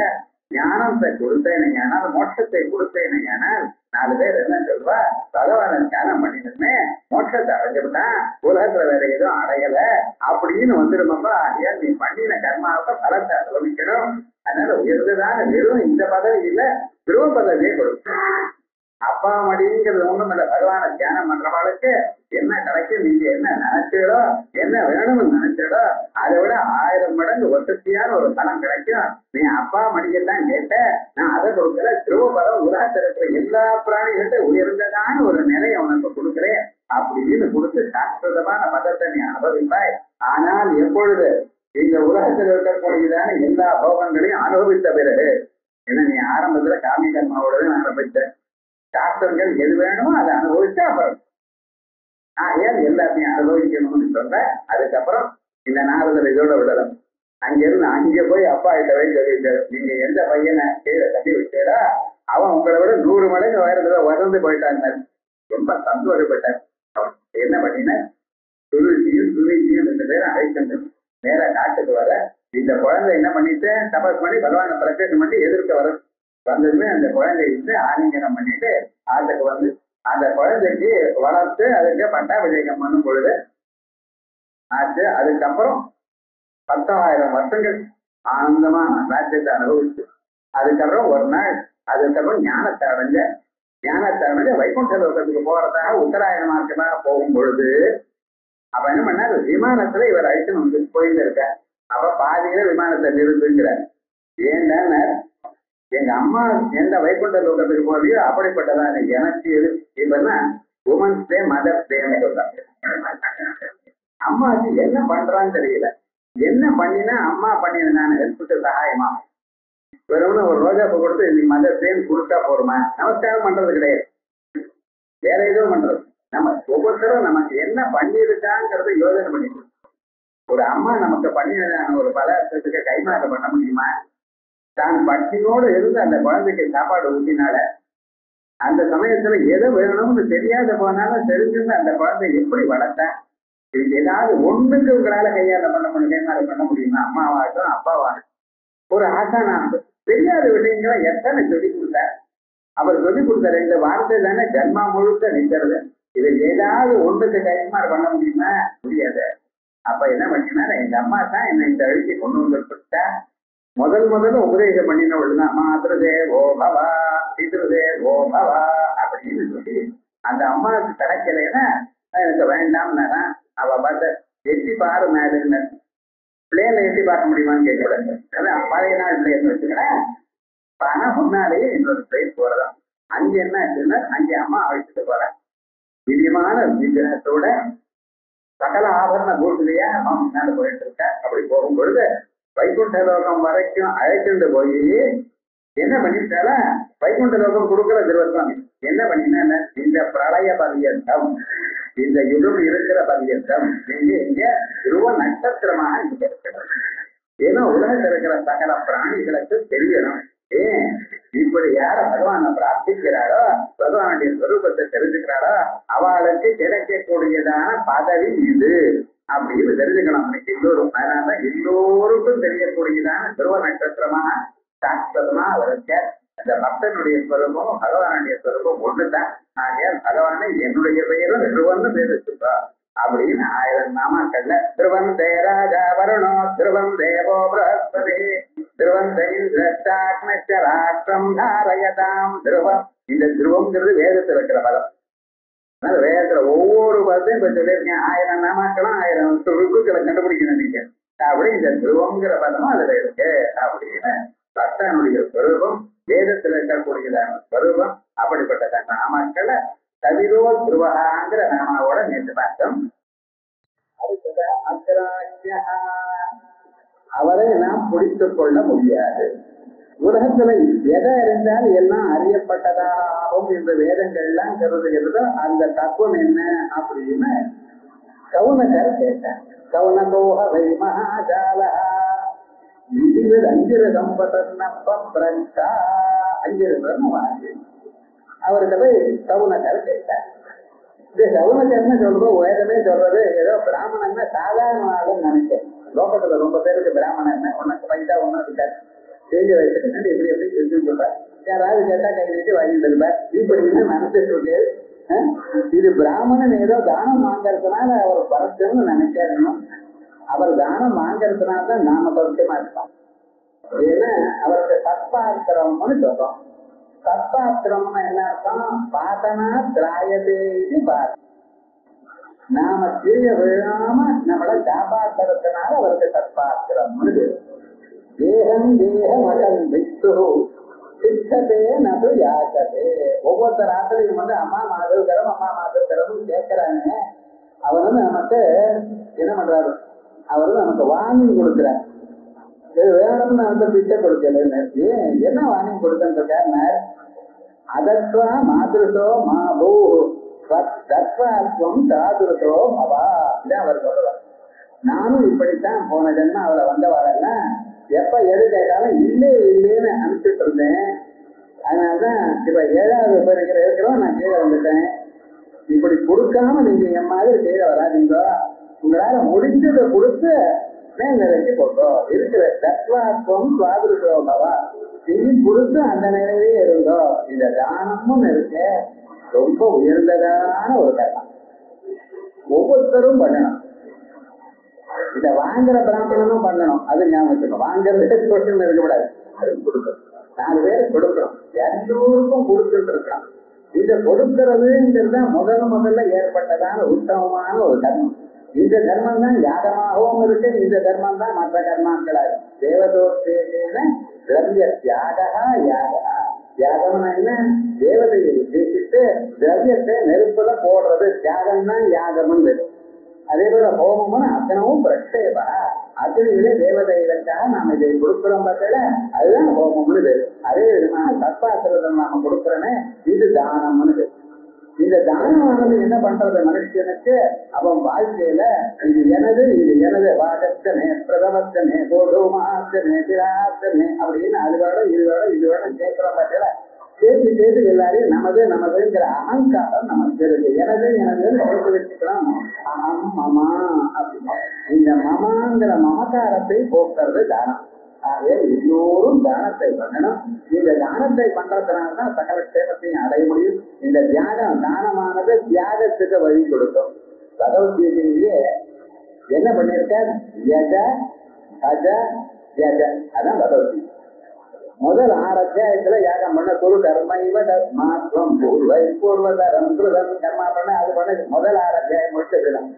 ஞானத்தை கொடுத்தேன்னு ஞானம், மோட்சத்தை கொடுத்தேன்னு ஞானம். 4 பேர் என்ன சொல்வா, பகவான் தியானம் பண்ணிருந்தே மோட்சத்தை அடைஞ்சுட்டான், உலகத்துல வேற எதுவும் அடையல அப்படின்னு வந்துருமாப்பா. ஏன் நீ பண்ணின கர்மாவுக்கு பலத்தை அனுபவிக்கணும். அதனால உயர்ந்ததான வெறும் இந்த பதவியில துருவ பதவியே கொடுக்கும். அப்பா மடிங்கிறது ஒண்ணும் இல்ல, பகவான தியானம் பண்றவாளுக்கு என்ன கிடைக்கும், நீங்க என்ன நினைச்சீடோ என்ன வேணும்னு நினைச்சீடோ அதை விட 1000 மடங்கு வசதியான ஒரு பலம் கிடைக்கும். நீ அப்பா மடியெல்லாம் கேட்ட, நான் அதை கொடுக்கல, துருவபதம் உலகத்தில் இருக்கிற எல்லா பிராணிகிட்ட உயர்ந்ததான ஒரு நிலையை உனக்கு கொடுக்குறேன் அப்படின்னு கொடுத்து சாஸ்திரமான பதத்தை நீ அனுபவிப்பாய். ஆனால் எப்பொழுது இந்த உலகத்தில் இருக்கக்கூடியதான எல்லா போகங்களையும் அனுபவித்த பிறகு, ஏன்னா நீ ஆரம்பத்துல காமி கர்மாவோட ஆரம்பிச்ச, சாஸ்திரங்கள் எது வேணுமோ அதை அனுபவிச்சா அப்புறம் ஏன் எல்லாத்தையும் அனுபவிக்கணும்னு சொல்ற. அதுக்கப்புறம் இந்த 4 இதோட விடலாம். அங்கிருந்து அங்கே போய் அப்பா கிட்டவே சொல்லிட்டாரு, நீங்க எந்த பையனை கீழே தள்ளி விட்டா அவன் உங்களை விட 100 மடங்கு வளர்ந்து போயிட்டாங்க. ரொம்ப சந்தோஷப்பட்டார். என்ன பண்ணின, சுருச்சியும் 2 பேரும் அழைக்கின்ற நேர காட்டுக்கு வர, இந்த குழந்தை என்ன பண்ணிட்டு தபஸ் பண்ணி பகவான பிரச்சனை பண்ணி எதிர்க்க வர வந்ததுமே அந்த குழந்தைக்கு ஆலிங்கனம் பண்ணிட்டு ஆட்டுக்கு வந்து அந்த குழந்தைக்கு வளர்த்து அதுக்கு பட்டாபிஷேகம் பண்ணும் பொழுது ஆச்சு. அதுக்கப்புறம் 10,000 வருஷங்கள் ஆனந்தமா ராஜ்யத்தை அனுபவிச்சு, அதுக்கப்புறம் ஒரு நாள் அதுக்கப்புறம் ஞானத்தை அடைஞ்ச வைகுண்ட லோகத்துக்கு போறதாக உத்தராயண மார்க்கமாக போகும் பொழுது அப்ப என்ன பண்ணாரு, விமானத்துல இவர் அழைச்சுன்னு வந்து போயிருந்திருக்க. அப்ப பாதியில விமானத்தை நிறுத்துங்கிறார். ஏன்னா எங்க அம்மா எந்த வைகுண்ட லோகத்துக்கு போறியோ அப்படிப்பட்டதான் எனக்கு எது. இப்பன்னா உமன்ஸ் டே, மதர்ஸ் டேன்னு சொல்றாங்க. அம்மாவுக்கு என்ன பண்றான்னு தெரியல, என்ன பண்ணினா அம்மா பண்ணினான ஹெல்ப்புக்கு சகாயமா. வெறும்னு ஒரு ரோஜாப்பூ கொடுத்து நீ மதர்ஸ் டேன்னு கொடுத்தா போருமா, நமஸ்காரம் பண்றது கிடையாது, வேற எதுவும் பண்றது. நம்ம ஒவ்வொருத்தரும் நமக்கு என்ன பண்ணியிருக்காங்கிறத யோசனை பண்ணிக்கணும். ஒரு அம்மா நமக்கு பண்ணினதான ஒரு பதார்த்தத்துக்கு கைமாறு பண்ண முடியுமா? தான் பட்டினோடு இருந்து அந்த குழந்தைக்கு சாப்பாடு ஊட்டினால அந்த சமயத்துல எதை வேணும்னு தெரியாத போனாலும் தெரிஞ்சிருந்து அந்த குழந்தை எப்படி வளர்த்தேன். இதுக்கு ஏதாவது ஒண்ணுக்கு உங்களால கையால பண்ண முடியும், அதை பண்ண முடியுமா? அம்மாவாகட்டும் அப்பாவாகட்டும் ஒரு ஆசானாக தெரியாத விஷயங்களை எத்தனை சொல்லி கொடுத்தார். அவர் சொல்லி கொடுத்த 2 வார்த்தை தானே ஜன்மா முழுக்க நிற்கிறது. இதை ஏதாவது ஒன்றுக்கு கைமாறு பண்ண முடியுமா? முடியாது. அப்ப என்ன பண்ணினா, எங்க அம்மா தான் என்னை இந்த அழுத்தி கொண்டு வந்துட்டா. முதல்ல உபதேசம் பண்ணினவள்தான் மாத்ருதேவோ பவா பித்ருதேவோ பவா அப்படின்னு சொல்லி அந்த அம்மாவுக்கு கிடைக்கலைன்னா எனக்கு வேண்டாம்னா அவ பார்த்த எட்டி பாரு மேலுன்னு பிளேன்ல எட்டி பார்க்க முடியுமான்னு கேட்கக்கூடாது. அதான் பழைய நாள் பிளேன் வச்சுக்கிறேன். ஆனா முன்னாலேயே இன்னொரு பிளேன் போறதான். அங்க என்ன ஆச்சுன்னா அங்கே அம்மா அழைச்சிட்டு போறேன். திவ்யமான விக்கிரகத்தோட சகல ஆபரண பூர்த்தியா அம்மா முன்னாடி போயிட்டு இருக்கா. அப்படி போகும் பொழுது வைகுண்ட லோகம் வரைக்கும் அழைச்சிட்டு போய் என்ன பண்ணிட்டால வைகுண்ட லோகம் கொடுக்கற திருவசுவாமி என்ன பண்ணினா, இந்த பிரளய பரியந்தம் இந்த யுகம் இருக்கிற பரியந்தம் இங்க துருவ நட்சத்திரமாக இங்க இருக்கிறது. ஏன்னா உலகத்தில் இருக்கிற சகல பிராணிகளுக்கு தெரியணும். ஏன் இப்படி யார பகவானை பிரார்த்திக்கிறாரோ, பகவானுடைய ஸ்வரூபத்தை தெரிஞ்சுக்கிறாரோ அவளுக்கு கிடைக்கக்கூடியதான பதவி இது அப்படின்னு தெரிஞ்சுக்கணும். எல்லோரும் அதனால எல்லோருக்கும் தெரியக்கூடியதான துருவ நட்சத்திரமாக சாஸ்திரமா அவருக்கு அந்த பக்தனுடைய ஸ்வரூபம் பகவானுடைய ஸ்வரூபம் ஒண்ணுதான். ஆகையால் பகவானை என்னுடைய பெயரும் திருவன்னு பேர் வச்சுப்பா அப்படின்னு 1000 நாமாக்கள்ல திருவன் தேராஜா வருணோ திருவன் தேவோ பிரஹஸ்பதி திருவந்தராஷ்டிரம் தாரயதாம் திருவம். இந்த திருவம்ங்கிறது வேதத்தில் இருக்கிற பதம். அதனால வேதத்துல ஒவ்வொரு பதத்தையும் இப்ப சொல்லியிருக்கேன். 1000 நாமாக்களும் 1000 துருக்குகளை கண்டுபிடிக்கணும் நீங்க. அப்படி இந்த திருவம்ங்கிற பதமும் அதுல இருக்கு அப்படின்னு பக்தனுடைய ஸ்வரூபம் வேதத்தில் இருக்கக்கூடியதான ஸ்வரூபம். அப்படிப்பட்ட நாமாக்களை கவிதோ திருவகாங்கிற நாமாவோட நேற்று பார்த்தோம். அடுத்ததா அக்ராஜ்யா, அவரை நாம் பிடித்துக் கொள்ள முடியாது. உலகத்துல எதை அறிந்தால் எல்லாம் அறியப்பட்டதாக ஆகும் என்று வேதங்கள்லாம் கருதுகிறதோ அந்த தத்துவம் என்ன அப்படின்னு கவுனகர் கேட்டார். கவுனகோஹ வை மகாஜாலா விதிவர் அங்கிர சம்பதா அங்கிருந்தன்னு வாங்கி அவர்கிட்ட போய் கவுனகர் கேட்டார். இந்த கவுனகர்னு சொல்றோம் வேதமே சொல்றது ஏதோ பிராமணன்னா சாதாரண ஆளுன்னு நினைக்கிறேன். லோகத்துல ரொம்ப பேருக்கு பிராமணன் உனக்கு பைசா ஒன்னும் இருக்காது. செஞ்சு வயசுக்கு இப்படி எப்படி செஞ்சுட்டு இருப்பார். யாராவது கேட்டா கை நீட்டி வாங்கிட்டு இருப்பார். இப்படின்னு நினைச்சிட்டு இருக்கு. இது பிராமணன் ஏதோ தானம் வாங்கறதுனால அவர் பரத்துன்னு நினைக்காதீங்க. அவர் தானம் வாங்கறதுனால்தான் நாம பரிச்சயமா இருப்போம். ஏன்னா அவருக்கு சத்பாத்திரம்னு சொல்றோம். சத்பாத்திரம்னு என்ன அர்த்தம்? பாத்தனா திராயதே இது பாத். நாம கீழே விழாம நம்மள காப்பாத்துறதுனால அவருக்கு சத்பாத்திரம்னு தேகம் தேகம் அகல் விட்டு சித்ததே நது யாக்கதே. ஒவ்வொருத்த ராத்திரியும் அம்மா மாதவகரம் அம்மா மாதவகரம் கேட்கிறாங்க. அவர் நமக்கு என்ன பண்றாரு? அவர் நமக்கு வார்னிங் கொடுக்கிறார். இது வேணும்னு நமக்கு பிச்சை கொடுக்கல. என்ன வார்னிங் கொடுத்துருக்காருன்னா, அதத்வா மாதிருஷோ மா பூ தத்வாத்வம் சாதுருஷோ பவா. இதான் அவர் சொல்றார். நானும் இப்படித்தான் போன ஜென்ம அவரை வந்தவாளெல்லாம் எப்ப எது கேட்டாலும் இல்லே இல்லேன்னு அனுப்பிச்சுட்டு இருந்தேன். அதனாலதான் இப்ப 7வது பேருக்கிற இருக்கிறோம், நான் கீழே வந்துட்டேன். இப்படி கொடுக்காம நீங்க என் மாதிரி கீழே வராதீங்க. உங்களால முடிஞ்சதை கொடுத்து மேல்நிலைக்கு போட்டோம். இருக்கிற தத்வாத்வம் சுவாதிருக்கோபவா நீங்க கொடுத்து அந்த நிலையிலே இருந்தோ. இந்த தானமும் இருக்க ரொம்ப உயர்ந்ததான ஒரு கர்மம். ஒவ்வொருத்தரும் பண்ணணும். இத வாங்குற பிராமணனும் பண்ணணும். அது ஞாபகம். வாங்குறது கொஸ்டின் இருக்கக்கூடாது. அது கொடுக்கணும். 4 பேருக்கு கொடுக்கணும். எல்லோருக்கும் கொடுத்துட்டு இருக்கலாம். இத கொடுக்கறதுங்கிறத முதல்ல ஏற்பட்டதான உத்தமமான ஒரு தர்மம். இந்த தர்மம் தான் யாகமாகவும் இருக்கு. இந்த தர்மம் தான் மற்ற கர்மாக்களா இருக்கு. தேவதோத்தேன திரவிய தியாகா யாகா. தியாகம்னா என்ன? தேவதையை உத்தேசித்து திரவியத்தை நெருப்புல போடுறது தியாகம் தான் யாகம்னு. அதே போல ஹோமம்னு அத்தனவும் பிரக்ஷேபா. அக்னியில தேவதைகளுக்காக நாம இதை கொடுக்கிறோம் பார்த்தல, அதுதான் ஹோமம்னு. அதே விதமாக சத்பாத்திரத்தை நாம கொடுக்கிறோன்னே இது தானம்னு. இந்த தானமானது என்ன பண்றது மனுஷனுக்கு? அவன் வாழ்க்கையில இது எனது வாகத்தனே பிரதமத்தனே கோடோமாத்தனே திராத்தனே அப்படின்னு அது வேணும் இது வேணும் கேட்கிற பட்சல சேர்த்து எல்லாரையும் நமதுங்கிற அகங்காரம் நமக்கு இருக்கு. எனதுன்னு சேர்த்து வச்சுக்கலாம். அகம் மமா அப்படின்னு இந்த மமாங்கிற மமக்காரத்தை போக்குறது தானம். ஆக எல்லோரும் தானத்தை பண்ணணும். இந்த தானத்தை பண்றதுனால்தான் சகல சேமத்தையும் அடைய முடியும். இந்த தானமானது தியாகத்துக்கு வழி கொடுக்கும். பகவத்கீதையிலேயே என்ன பண்ணிருக்க? யஜ அஜ யஜ, அதான் பகவத்கீதை. முதல் 6 அத்தியாயத்துல யாகம் பண்ண குரு கர்மைவ தஸ்மாத்வம் பூர்வதரம் கிருதம் கர்மா பண்ண அது பண்ண முதல் 6 அத்தியாயம் முடிச்சதுதான்.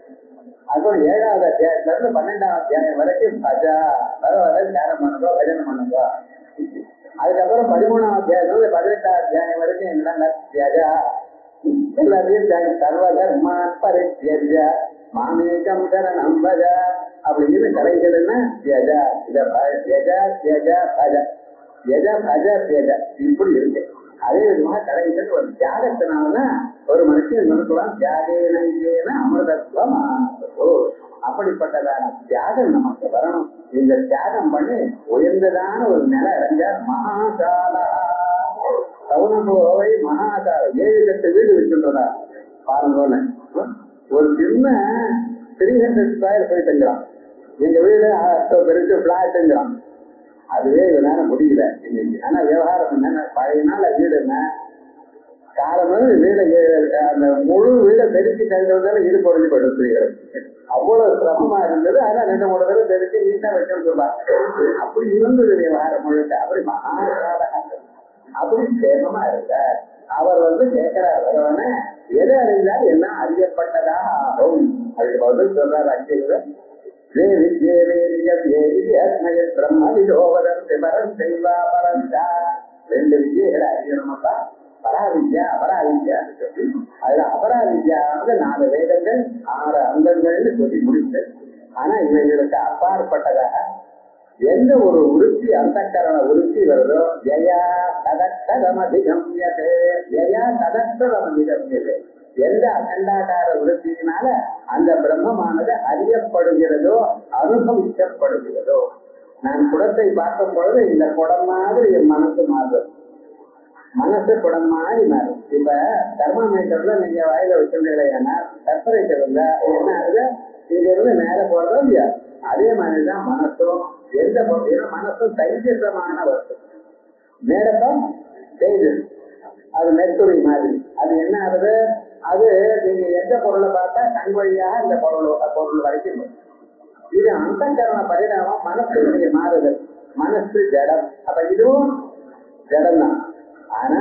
அதுவும் 7வது அத்தியாயத்துல இருந்து 12வது அத்தியாயம் வரைக்கும் பஜா பகவத தியானம் பண்ணுங்க, பஜனை பண்ணுங்க. அதுக்கப்புறம் 13வது அத்தியாயத்துல 18வது அத்தியாயம் வரைக்கும் என்ன தியஜா எல்லாத்தையும் சர்வதர்மான் பரித்யஜ மாமேகம் சரணம் பஜ அப்படின்னு கலைகள் என்ன தியஜா இப்படி இருக்கு. அதே விதமாக கடைகள் ஒரு தியாகத்தினால்தான் ஒரு மனுஷன் நினைக்கலாம் தியாகேன அமிர்தத்துவம். அப்படிப்பட்டதான தியாகம் நமக்கு வரணும். இந்த தியாகம் பண்ணி உயர்ந்ததான ஒரு நிலை அடைஞ்சா மகாகால சவுனபோவை மகாகால 7-8 வீடு வச்சுன்றதா பாருங்க. ஒரு சின்ன 300 ஸ்கொயர் ஃபீட்டுங்கிறான். எங்க வீடு பெருசு பிளாட்டுங்கிறான். அதுவே இதனால முடியல இன்னைக்கு. ஆனா விவகாரம் என்ன, பழைய நாள வீடுன்னா காலம் வீட அந்த முழு வீடை பெருக்கி தள்ளுறதால இது குறைஞ்சு படுத்துறீர்கள். அவ்வளவு சிரமமா இருந்தது. ஆனா 2-3 தடவை பெருக்கி நீட்டா வச்சிருந்தா அப்படி இருந்தது விவகாரம் முழுக்க. அப்படி மகாகால அப்படி சேமமா இருந்தார். அவர் கேட்கிறார் பகவான, எதை அறிந்தால் எல்லாம் அறியப்பட்டதாக ஆகும். அதுக்கு பதில் சொல்றார் அஞ்சு பிரம்ம விதோவதம் பரஞ்சைவா பரஞ்சா. 2 வித்யைகளை அறியணுமப்பா, பராவித்யா அபராவித்யா. அதுல அபராவித்யா 4 வேதங்கள் 6 அங்கங்கள்னு சொல்லி முடிச்சு. ஆனா இவைகளுக்கு அப்பாற்பட்டதாக எந்த ஒரு உறுத்தி அந்தக்கரண உறுத்தி வருதோ யயா ததக்ஷரமதிகம்யதே யயா ததக்ஷரமதிகம்யதே, எந்த அகண்டாகார விருத்தியினால அந்த பிரம்மமானது அறியப்படுகிறதோ அனுபவிக்கப்படுகிறதோ. நான் குடத்தை பார்க்கும் பொழுது இந்த குடம் மாதிரி என் மனசு மாறும். மனசு குடம் மாதிரி மாறும். இப்ப தெர்மாமீட்டர்ல நீங்க வாயில வச்சிருந்தீங்கன்னா டெம்பரேச்சர் இருந்தா என்ன ஆகுது? இங்க இருந்து மேல போறதோ இல்லையா? அதே மாதிரிதான் மனசும். எந்த பொருள் மனசும் தைஜசமான வஸ்து, மேடத்தம் தேஜஸ், அது மெத்துறை மாதிரி. அது என்ன ஆகுது? அது நீங்க எந்த பொருளை பார்த்தா கண் வழியாக இந்த பொருள் வரைக்கும். இது அந்தக்கரண பரிணாமம், மனசுடைய மாறுதல். மனசு ஜடம். அப்ப இதுவும் ஜடம் தான். ஆனா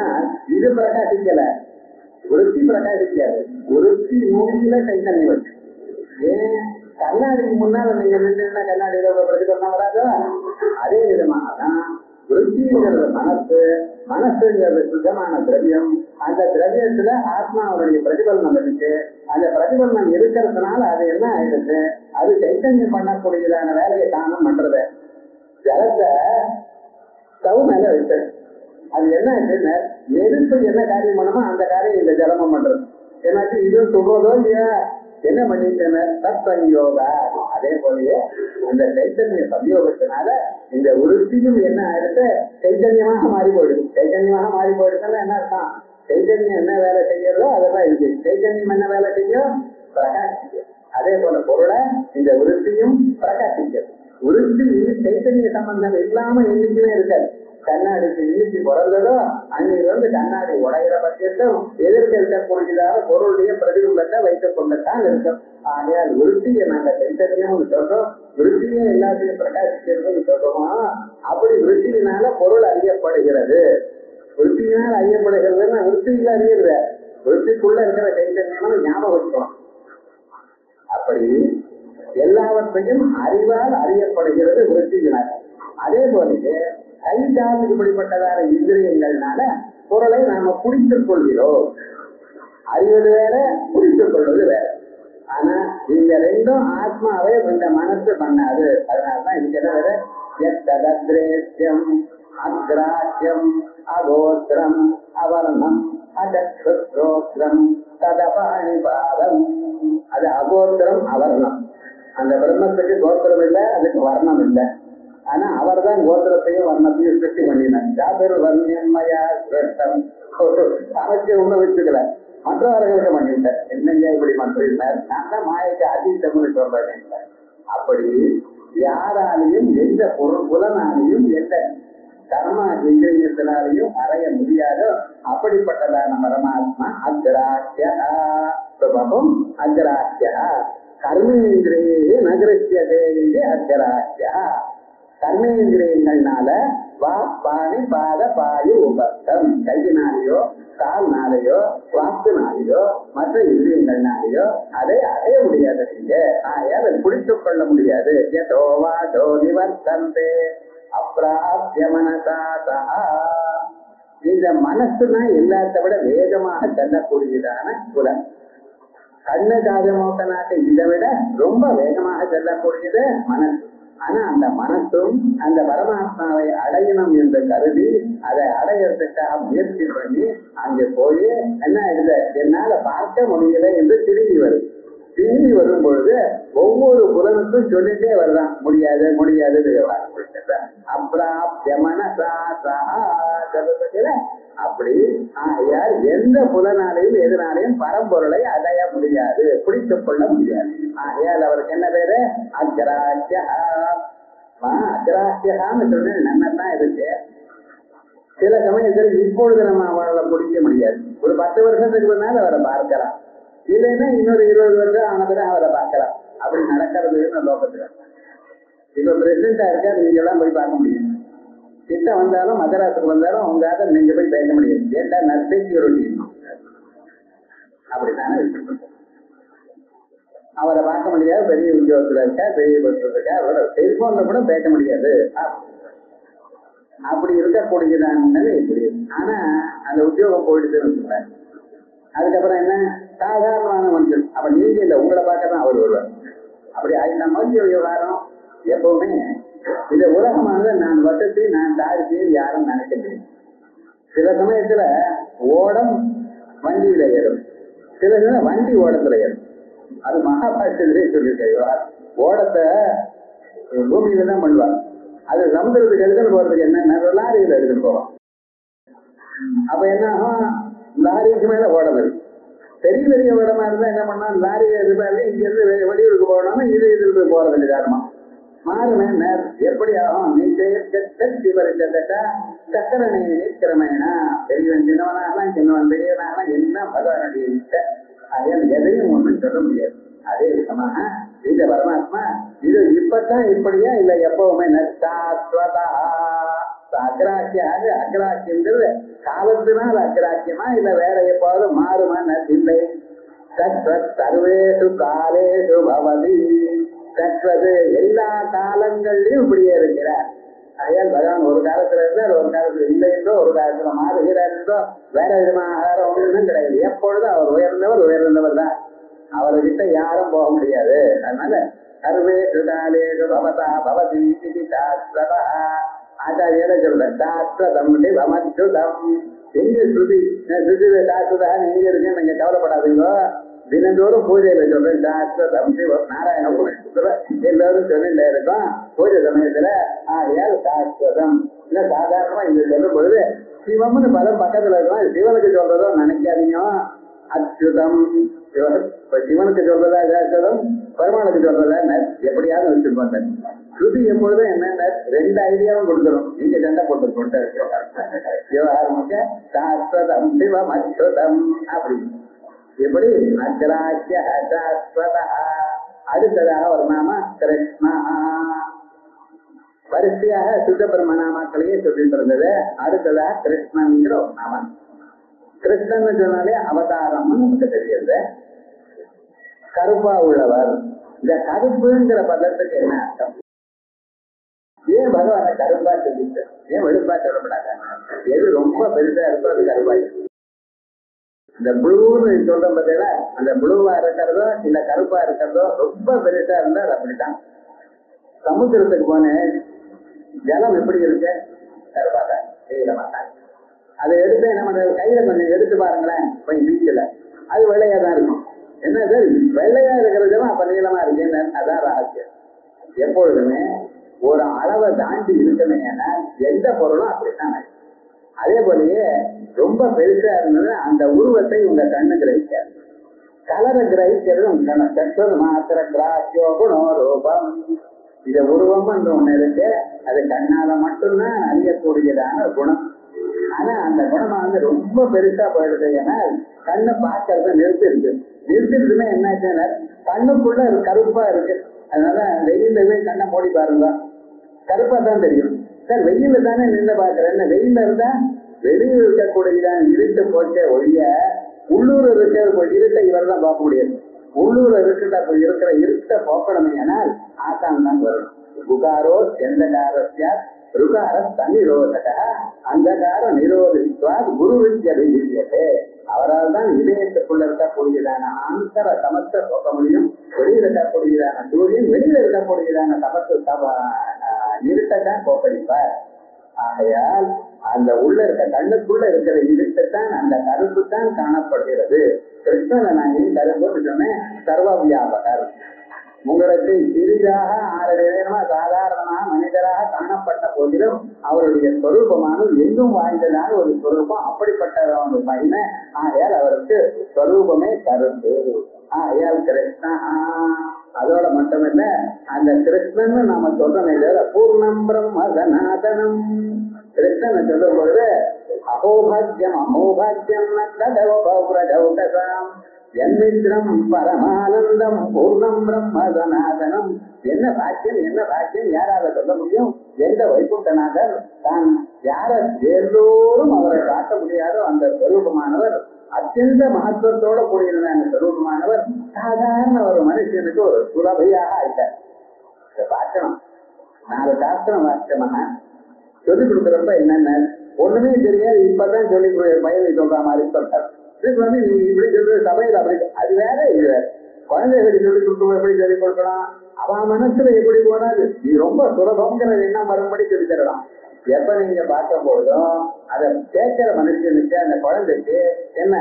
இது பிரகாசிக்கல, விருத்தி பிரகாசிக்காது. விருத்தி நூலில கைத்தண்ணி வச்சு. ஏன்? கண்ணாடிக்கு முன்னால நீங்க நின்றுன்னா கண்ணாடியில பிரதிபலனம் வராதோ? அதே விதமாகதான் விருத்திங்கிறது மனசு. மனசுங்கிறது சுத்தமான திரவியம். அந்த திரவியத்துல ஆத்மாவுடைய பிரதிபலனம் இருக்கு. அந்த பிரதிபலனம் இருக்கிறதுனால அது என்ன ஆயிடுச்சு? அது சைத்தன்யம் பண்ணக்கூடியதான வேலையை தானம் பண்றது. ஜலத்தை ஸ்டவ் மேல வச்சு அது என்ன ஆச்சுன்னு, நெருப்பு என்ன காரியம் பண்ணுமோ அந்த காரியம் இந்த ஜலமும் பண்றது. என்னாச்சு? இது சொல்றதோ இல்லையா? என்ன பண்ணிட்டு தத்சங்கயோகா. அதே போலயே அந்த சைத்தன்ய சம்யோகத்தினால இந்த விருத்தியும் என்ன ஆயிடுச்சு? சைத்தன்யமாக மாறி போயிடுது. சைத்தன்யமாக மாறி போயிடுச்சுன்னா என்ன அர்த்தம்? சைத்தன்யம் என்ன வேலை செய்யறதோ அதெல்லாம் இருக்கு. சைத்தன்யம் என்ன வேலை செய்யும்? பிரகாசிக்கும். அதே போல பொருளை இந்த விருத்தியும் பிரகாசிக்கிறது. விருத்தி சைத்தன்ய சம்பந்தம் இல்லாம என்னைக்குமே இருக்காது. கண்ணாடிக்கு இன்னைக்கு பிறந்ததோ அன்னைக்கு கண்ணாடி உடையிற பட்சத்தும் எதிர்க்க இருக்கக்கூடியதாக பொருளுடைய பிரதிபிம்பத்தை வைத்துக் கொண்டுதான் இருக்கும். ஆகையால் விருத்தியை நாங்க சைத்தன்யம் சொல்றோம், விருத்தியே எல்லாத்தையும் பிரகாசிக்கிறது சொல்றோமா? அப்படி விருத்தியினால பொருள் அறியப்படுகிறது. விருத்தியினால் அறியப்படுகிறதுன்னா விருத்தியில அறியறது, விருத்திக்குள்ள இருக்கிற சைத்தன்யமான ஞாபகம் வச்சுக்கணும். அப்படி எல்லாவற்றையும் அறிவால் அறியப்படுகிறது விருத்தியினால். அதே போலவே கை கால் இப்படிப்பட்டதான இந்திரியங்கள்னால பொருளை நாம பிடித்துக் கொள்கிறோம். அறிவது வேற, பிடித்துக் கொள்வது வேற. ஆனா இந்த ரெண்டும் ஆத்மாவே இந்த மனசு பண்ணாது. அதனாலதான் இதுக்கு என்ன வேற? எத்ததத்ரேத்யம் அக்ராஹ்யம் அகோத்திரம் அவர்ணம் அதோத்திரம் ததபாணி பாதம். அது அகோத்திரம் அவர்ணம். அந்த பிரம்மத்துக்கு கோத்திரம் இல்லை, அதுக்கு வர்ணம் இல்லை. ஆனா அவர் தான் கோத்திரத்தையும் வர்ணத்தையும் சிருஷ்டி பண்ணினார். ஜாதர் வர்ணியம்மையா சிரஷ்டம். தனக்கு ஒண்ணு வச்சுக்கல, மற்றவர்களுக்கு பண்ணிவிட்டார். என்னையா இப்படி பண்றார்? நான் தான் மாயைக்கு அதீதம்னு சொல்றேன். அப்படி யாராலையும் எந்த புலனாலையும் எந்த கர்மா இந்திரியத்தினாலையும் அறைய முடியாதோ அப்படிப்பட்டதான பரமாத்மா அக்ராஹ்யா. பிரபம் அக்ராஹ்யா. கர்மேந்திரியே நகரத்தியதே இது அக்ராஹ்யா. கர்மேந்திரியங்கள்னால வா பாணி பாத பாயு உபஸ்தம். கையினாலேயோ கால்னாலேயோ வாக்குனாலேயோ மற்ற இந்திரியங்கள்னாலேயோ அதை அடைய முடியாது. நீங்க ஆயால் அதை பிடித்துக் கொள்ள முடியாது. யதோவாதோ நிவர்த்தந்தே அப்ராப்ய மனசா சஹா. இந்த மனசுனா எல்லாத்த விட வேகமாக செல்லக்கூடியதான புலன். கண்ணு காது மூக்க நாக்கு இதை விட ரொம்ப வேகமாக செல்லக்கூடியது மனசு. ஆனா அந்த மனசும் அந்த பரமாத்மாவை அடையணும் என்று கருதி அதை அடையறதுக்காக முயற்சி பண்ணி அங்கே போய் என்ன ஆயிடுது, என்னால பார்க்க முடியல என்று திரும்பி வருது. திரும்பி வரும் பொழுது ஒவ்வொரு புலனுக்கும் சொல்லிட்டே வருதான், முடியாது முடியாது. அப்ராப்ய மனசா சஹா. அப்படி ஆகையால் எந்த புலனாலையும் எதனாலையும் பரம்பொருளை அடைய முடியாது, பிடித்துக் கொள்ள முடியாது. ஆகையால் அவருக்கு என்ன பேரு? அக்ராஹ்யா. அக்ராஹ்யான்னு சொன்ன நன்னதான் இருக்கு. சில சமயத்துல இப்பொழுது நம்ம அவளை பிடிக்க முடியாது. ஒரு 10 வருஷத்துக்கு முன்னால அவரை பார்க்கலாம், இல்லைன்னா இன்னொரு 20 வருஷம் ஆன பிறகு அவரை பார்க்கலாம். அப்படி நடக்கிறதுன்னு லோகத்துல. இப்ப பிரசிடண்டா இருக்கா, நீங்க எல்லாம் போய் பார்க்க முடியாது. கிட்ட வந்தாலும் மதராசுக்கு வந்தாலும் உங்களால நீங்க போய் பேச முடியாது. ஏண்டா செக்யூரிட்டி அப்படித்தானே வச்சிருக்கோம். அவரை பார்க்க முடியாது. பெரிய உத்தியோகத்துல இருக்கா, பெரிய பஸ்ல இருக்கா, அவரோட செல்போன்ல கூட பேச முடியாது. அப்படி இருக்கக்கூடியதான நிலை இப்படி. ஆனா அந்த உத்தியோகம் போயிடுதுன்னு சொல்றாங்க. அதுக்கப்புறம் என்ன, சாதாரணமான மனுஷன். அப்ப நீங்க இல்லை, உங்களை பார்க்கதான் அவர் வருவார். அப்படி ஆயிட்ட மாதிரி விவகாரம். எப்பவுமே இந்த உலகமானது நான் வசதி நான் தாழ்த்தின்னு யாரும் நினைக்க முடியும். சில சமயத்துல ஓடம் வண்டியில ஏறும், சில சமயம் வண்டி ஓடத்துல ஏறும். அது மகாபாரதத்திலே சொல்லியிருக்க. ஓடத்தை பூமியில தான் பண்ணுவாங்க. அது சமுதிரத்துக்கு எடுத்துன்னு போறதுக்கு என்ன, லாரியில எடுத்துன்னு போவோம். அப்ப என்ன ஆகும், லாரிக்கு மேல ஓடம் இருக்கு. பெரிய பெரிய ஓடமா இருந்தா என்ன பண்ணா, லாரியை இருப்பாரு, இங்க இருந்து வெளியூருக்கு போகணும்னா இது இதுல போய் போறது நிதானமா மாறுமே. எப்படி ஆகும், சக்கரணை நிற்கிறமேனா. பெரியவன் சின்னவனாகலாம், சின்னவன் பெரியவனாகலாம், எல்லாம் பகவானுடைய இஷ்ட. எதையும் ஒண்ணும் சொல்ல முடியாது. அதே விதமாக இந்த பரமாத்மா இது இப்பதான் இப்படியா இல்ல எப்பவுமே சாஸ்வதா. அக்ராக்கியாக அக்ராக்கியங்கிறது காலத்தினால் அக்ராக்கியமா இல்ல வேற எப்பாவது மாறுமா? இல்லை. சர்வேஷு காலேஷு பவதி. கற்றது எல்லா காலங்கள்லயும் இப்படியே இருக்கிறார். ஆகையால் பகவான் ஒரு காலத்துல இருந்தார், ஒரு காலத்துல இல்லை என்றோ, ஒரு காலத்துல மாறுகிறார் என்றோ வேற விதமாக ஒன்றும் கிடையாது. எப்பொழுதும் அவர் உயர்ந்தவர் தான். அவர்கிட்ட யாரும் போக முடியாது. அதனால சர்வேஷு காலேஷு பவதா பவதி இது சாஸ்வதா. ஆச்சாரியால சொல்றேன், சாஸ்வதம் சிவமச்சுதம். எங்க ஸ்ருதி சாஸ்வதான்னு எங்க இருக்குன்னு நீங்க கவலைப்படாதீங்க. தினந்தோறும் பூஜையில சொல்றேன், சாஸ்வதம் சிவம். நாராயண உபநிஷத்துல எல்லாரும் சொல்லிட்டே இருக்கோம் பூஜை சமயத்துல. ஆகையால் சாஸ்வதம். இல்ல சாதாரணமா இங்க சொல்லும் பொழுது சிவம்னு பதம் பக்கத்துல இருக்கும். சிவனுக்கு சொல்றதோ நினைக்காதீங்க. அச்சுதம் சிவனுக்கு சொல்றதா சாஸ்வதம், பெருமாளுக்கு சொல்றதா எப்படியாவது வச்சிருப்பாங்க. ஸ்ருதி எப்பொழுதும் என்ன, 2 ஐடியாவும் கொடுத்துரும். நீங்க சண்டை போட்டு கொண்டு விவகாரமுக்க சாஸ்வதம் சிவம் அச்சுதம் அப்படி. எப்படி அக்ராஹ்ய சாஸ்வதா. அடுத்ததாக ஒரு நாம கிருஷ்ணா. வரிசையாக சுத்த பிரம்ம நாமாக்களையே சொல்லிட்டு இருந்தது. அடுத்ததாக கிருஷ்ணன்கிற ஒரு நாம. கிருஷ்ணன் சொன்னாலே அவதாரம்னு நமக்கு தெரியுது. கருப்பா உள்ளவர். இந்த கருப்புங்கிற பதத்துக்கு என்ன அர்த்தம்? ஏன் பகவான கருப்பா சொல்லிட்டு, ஏன் வெளுப்பா சொல்லப்படாத? எது ரொம்ப பெருசா இருக்கோ அது கருப்பா. இந்த ப்ளூன்னு சொல்ற பார்த்தீங்களா, அந்த ப்ளூவா இருக்கிறதோ இல்ல கருப்பா இருக்கிறதோ ரொம்ப பெருசா இருந்தா அது அப்படித்தான். சமுத்திரத்துக்கு போனேன், ஜலம் எப்படி இருக்கு? கருப்பாதான், நீளமாதான். அதை எடுத்து என்ன பண்றது, கையில கொஞ்சம் எடுத்து பாருங்களேன் போய் பீச்சில், அது வெள்ளையா தான் இருக்கும். என்ன சார் வெள்ளையா இருக்கிறதும் அப்ப நீளமா இருக்குன்னு, அதான் ரகசியம். எப்பொழுதுமே ஒரு அளவை தாண்டி இருக்குமே ஏன்னா எந்த பொருளும் அப்படித்தான். அதே போலயே ரொம்ப பெருசா இருந்தது அந்த உருவத்தை உங்க கண்ணு கிரகிக்காது, கலரை கிரகிக்கிறது உங்க கண்ணு. கற்றது மாத்திர கிராக்கியோ குணோ ரூபம், இத உருவம் ஒண்ணு இருக்கு, அது கண்ணால மட்டும்தான் அறியக்கூடியதான குணம். ஆனா அந்த குணமா ரொம்ப பெருசா போயிடுது. ஏன்னா கண்ணு பார்க்கறத நிறுத்திடுதுமே என்னாச்சுன்னா கண்ணுக்குள்ள கருப்பா இருக்கு. அதனால வெயில்ல போய் கண்ணை மூடி பாருங்க, கருப்பா தான் தெரியும். சார் வெயில்ல தானே நின்று பாக்குறேன், வெயில்ல இருந்தா வெளியில் இருக்கக்கூடியதான் இருட்டு போச்ச ஒழிய உள்ளூர் இருக்கிற இருட்டை இவர் தான் பார்க்க முடியாது. உள்ளூர் இருக்கிற இருட்டை போக்கணுமே ஆனால் ஆசான் தான் வரணும். புகாரோ எந்தகாரஸ்யா ருகார தன்னிரோதக அந்தகார நிரோதித்வாத் குரு வித்யபிதீயதே. அவரால் தான் இதயத்துக்குள்ள இருக்கக்கூடியதான ஆந்தர சமத்தை போக்க முடியும். வெளியில் இருக்கக்கூடியதான சூரியன், வெளியில இருக்கக்கூடியதான சமத்து இருட்டை தான் போக்கடிப்பார். ஆகையால் அந்த உள்ள இருக்க கண்ணுக்குள்ள இருக்கிற இருட்டுத்தான், அந்த கருப்பு தான் காணப்படுகிறது. கிருஷ்ணனை நான் ஏன் கருப்புன்னு சொன்னேன், சர்வ வியாபகர். உங்களுக்கு சிறிதாக 6 நேரமா சாதாரணமாக மனிதராக காணப்பட்ட போதிலும் அவருடைய ஸ்வரூபமானது எங்கும் வாய்ந்ததான ஒரு ஸ்வரூபம், அப்படிப்பட்ட ஒரு மகிமை. ஆகையால் அவருக்கு ஸ்வரூபமே கருப்பு. ஆகையால் கிருஷ்ணா. அதோட மட்டுமில்ல, அந்த கிருஷ்ணன் நாம சொல்றோமே தவிர பூர்ணம் பிரம்ம சனாதனம். கிருஷ்ணனை சொல்லும் பொழுது அகோபாக்கியம் அமோபாக்கியம் நதௌகசாம் என்மித்ரம் பரமானந்தம் பூர்ணம் பிரம்ம சனாதனம். என்ன பாக்கியம், என்ன பாக்கியம், யாரால சொல்ல முடியும்? எந்த வைகுண்டநாதர் தான் யார எல்லோரும் அவரை காட்ட முடியாதோ அந்த ஸ்வரூபமானவர், அத்தியந்த மகத்துவத்தோட கூடியதான ஸ்வரூபமானவர் சாதாரண ஒரு மனுஷனுக்கு ஒரு சுலபையாக ஆயிட்டார். இதை பார்க்கணும். 4 சாஸ்திரம் வாசிச்சமாக சொல்லிக் கொடுக்குறப்ப என்னென்ன ஒண்ணுமே தெரியாது, இப்பதான் சொல்லி பயிரை சொல்ற மாதிரி சொல்றாரு. நீங்க இப்படி சொல்றது சபையில் அப்படி, அது வேற இது வேற. குழந்தைகளுக்கு சொல்லிக் கொடுக்கணும், எப்படி சொல்லிக் கொடுக்கலாம், அவன் மனசுல எப்படி போனாது இது ரொம்ப சுலபங்கிற எண்ணம் வரும்படி சொல்லி தரலாம். எப்ப நீங்க பார்க்கும் போதும் அதை கேட்கிற மனுஷனுக்கு, அந்த குழந்தைக்கு என்ன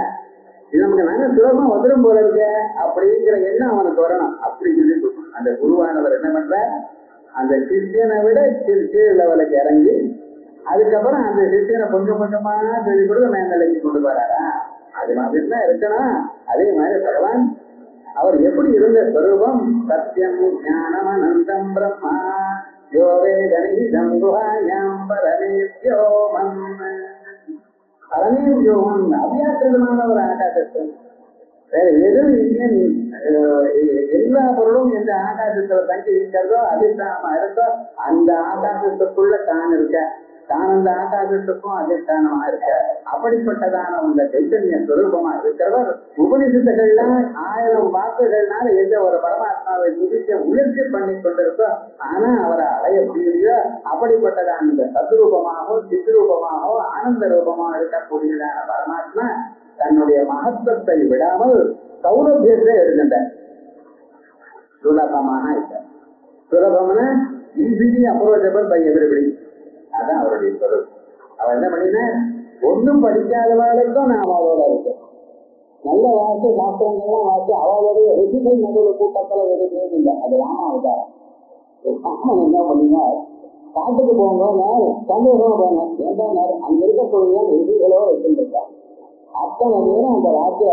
இது நமக்கு நல்ல சுலபம் வந்துடும் போல இருக்க அப்படிங்கிற எண்ணம் அவனுக்கு வரணும். அப்படி சொல்லி கொடுக்கணும். அந்த குருவானவர் என்ன பண்ற, அந்த சிஷியனை விட கீழ் லெவலுக்கு இறங்கி அதுக்கப்புறம் அந்த சிஷியனை கொஞ்சம் கொஞ்சமா சொல்லி கொடுத்து மேல்நிலைக்கு கொண்டு வராரா. அது மாதிரி தான் இருக்கணும். அதே மாதிரி பகவான் அவர் எப்படி இருந்த ஸ்வரூபம், சத்தியம் ஞானம் அனந்தம் பிரம்மா யோ வேதனிதம் குஹாயாம் பரமேவ்யோமம். பரமேவ்யோமம் அவ்யாக்கிரதமான ஒரு ஆகாசத்தில் வேற எதுவும் எங்கேயும் எல்லா பொருளும் எந்த ஆகாசத்துல தங்கி நிற்கிறதோ அதிஷ்டானமா இருக்கோ அந்த ஆகாசத்துக்குள்ள தான் இருக்க, தான் அந்த ஆகாசத்துக்கும் அதிஷ்டானமா இருக்க. அப்படிப்பட்டதான அந்த சைத்தன்ய ஸ்வரூபமா இருக்கிறவர் உபனிஷத்துகள்லாம் 1000 வாக்குகள்னால எந்த ஒரு பரமாத்மாவை துதிக்க முயற்சி பண்ணி கொண்டிருக்கோ, ஆனா அவரை அடைய முடியலையோ அப்படிப்பட்டதான இந்த சத்ரூபமாகவும் சித்ரூபமாகவும் ஆனந்த ரூபமாக இருக்கக்கூடியதான பரமாத்மா தன்னுடைய மகத்துவத்தை விடாமல் சௌலபியத்தை எடுக்கின்றார். சுலபமாக ஆயிட்டார். சுலபம்னா ஈஸிலி அப்ரோச்சபிள் பை எவ்ரிபடி. அதான் அவருடைய சொல். அவர் என்ன பண்ணினா, ஒன்றும் படிக்காதவர்களுக்கும் நான் அவளோட இருக்கேன். நல்ல வாக்கு சாஸ்திரங்கள்லாம் வாக்கு அவளுடைய ருசிகள் நடுவில் கூட்டத்தில் எதுவுமே இல்லை. அது ராமாவதாரம். ராமன் என்ன பண்ணினா, காட்டுக்கு போங்க சந்தோஷமா போனேன். ஏன்னா அங்க இருக்கக்கூடிய ருசிகளோ வச்சுருக்காங்க. அத்தனை நேரம் அந்த ராஜ்ய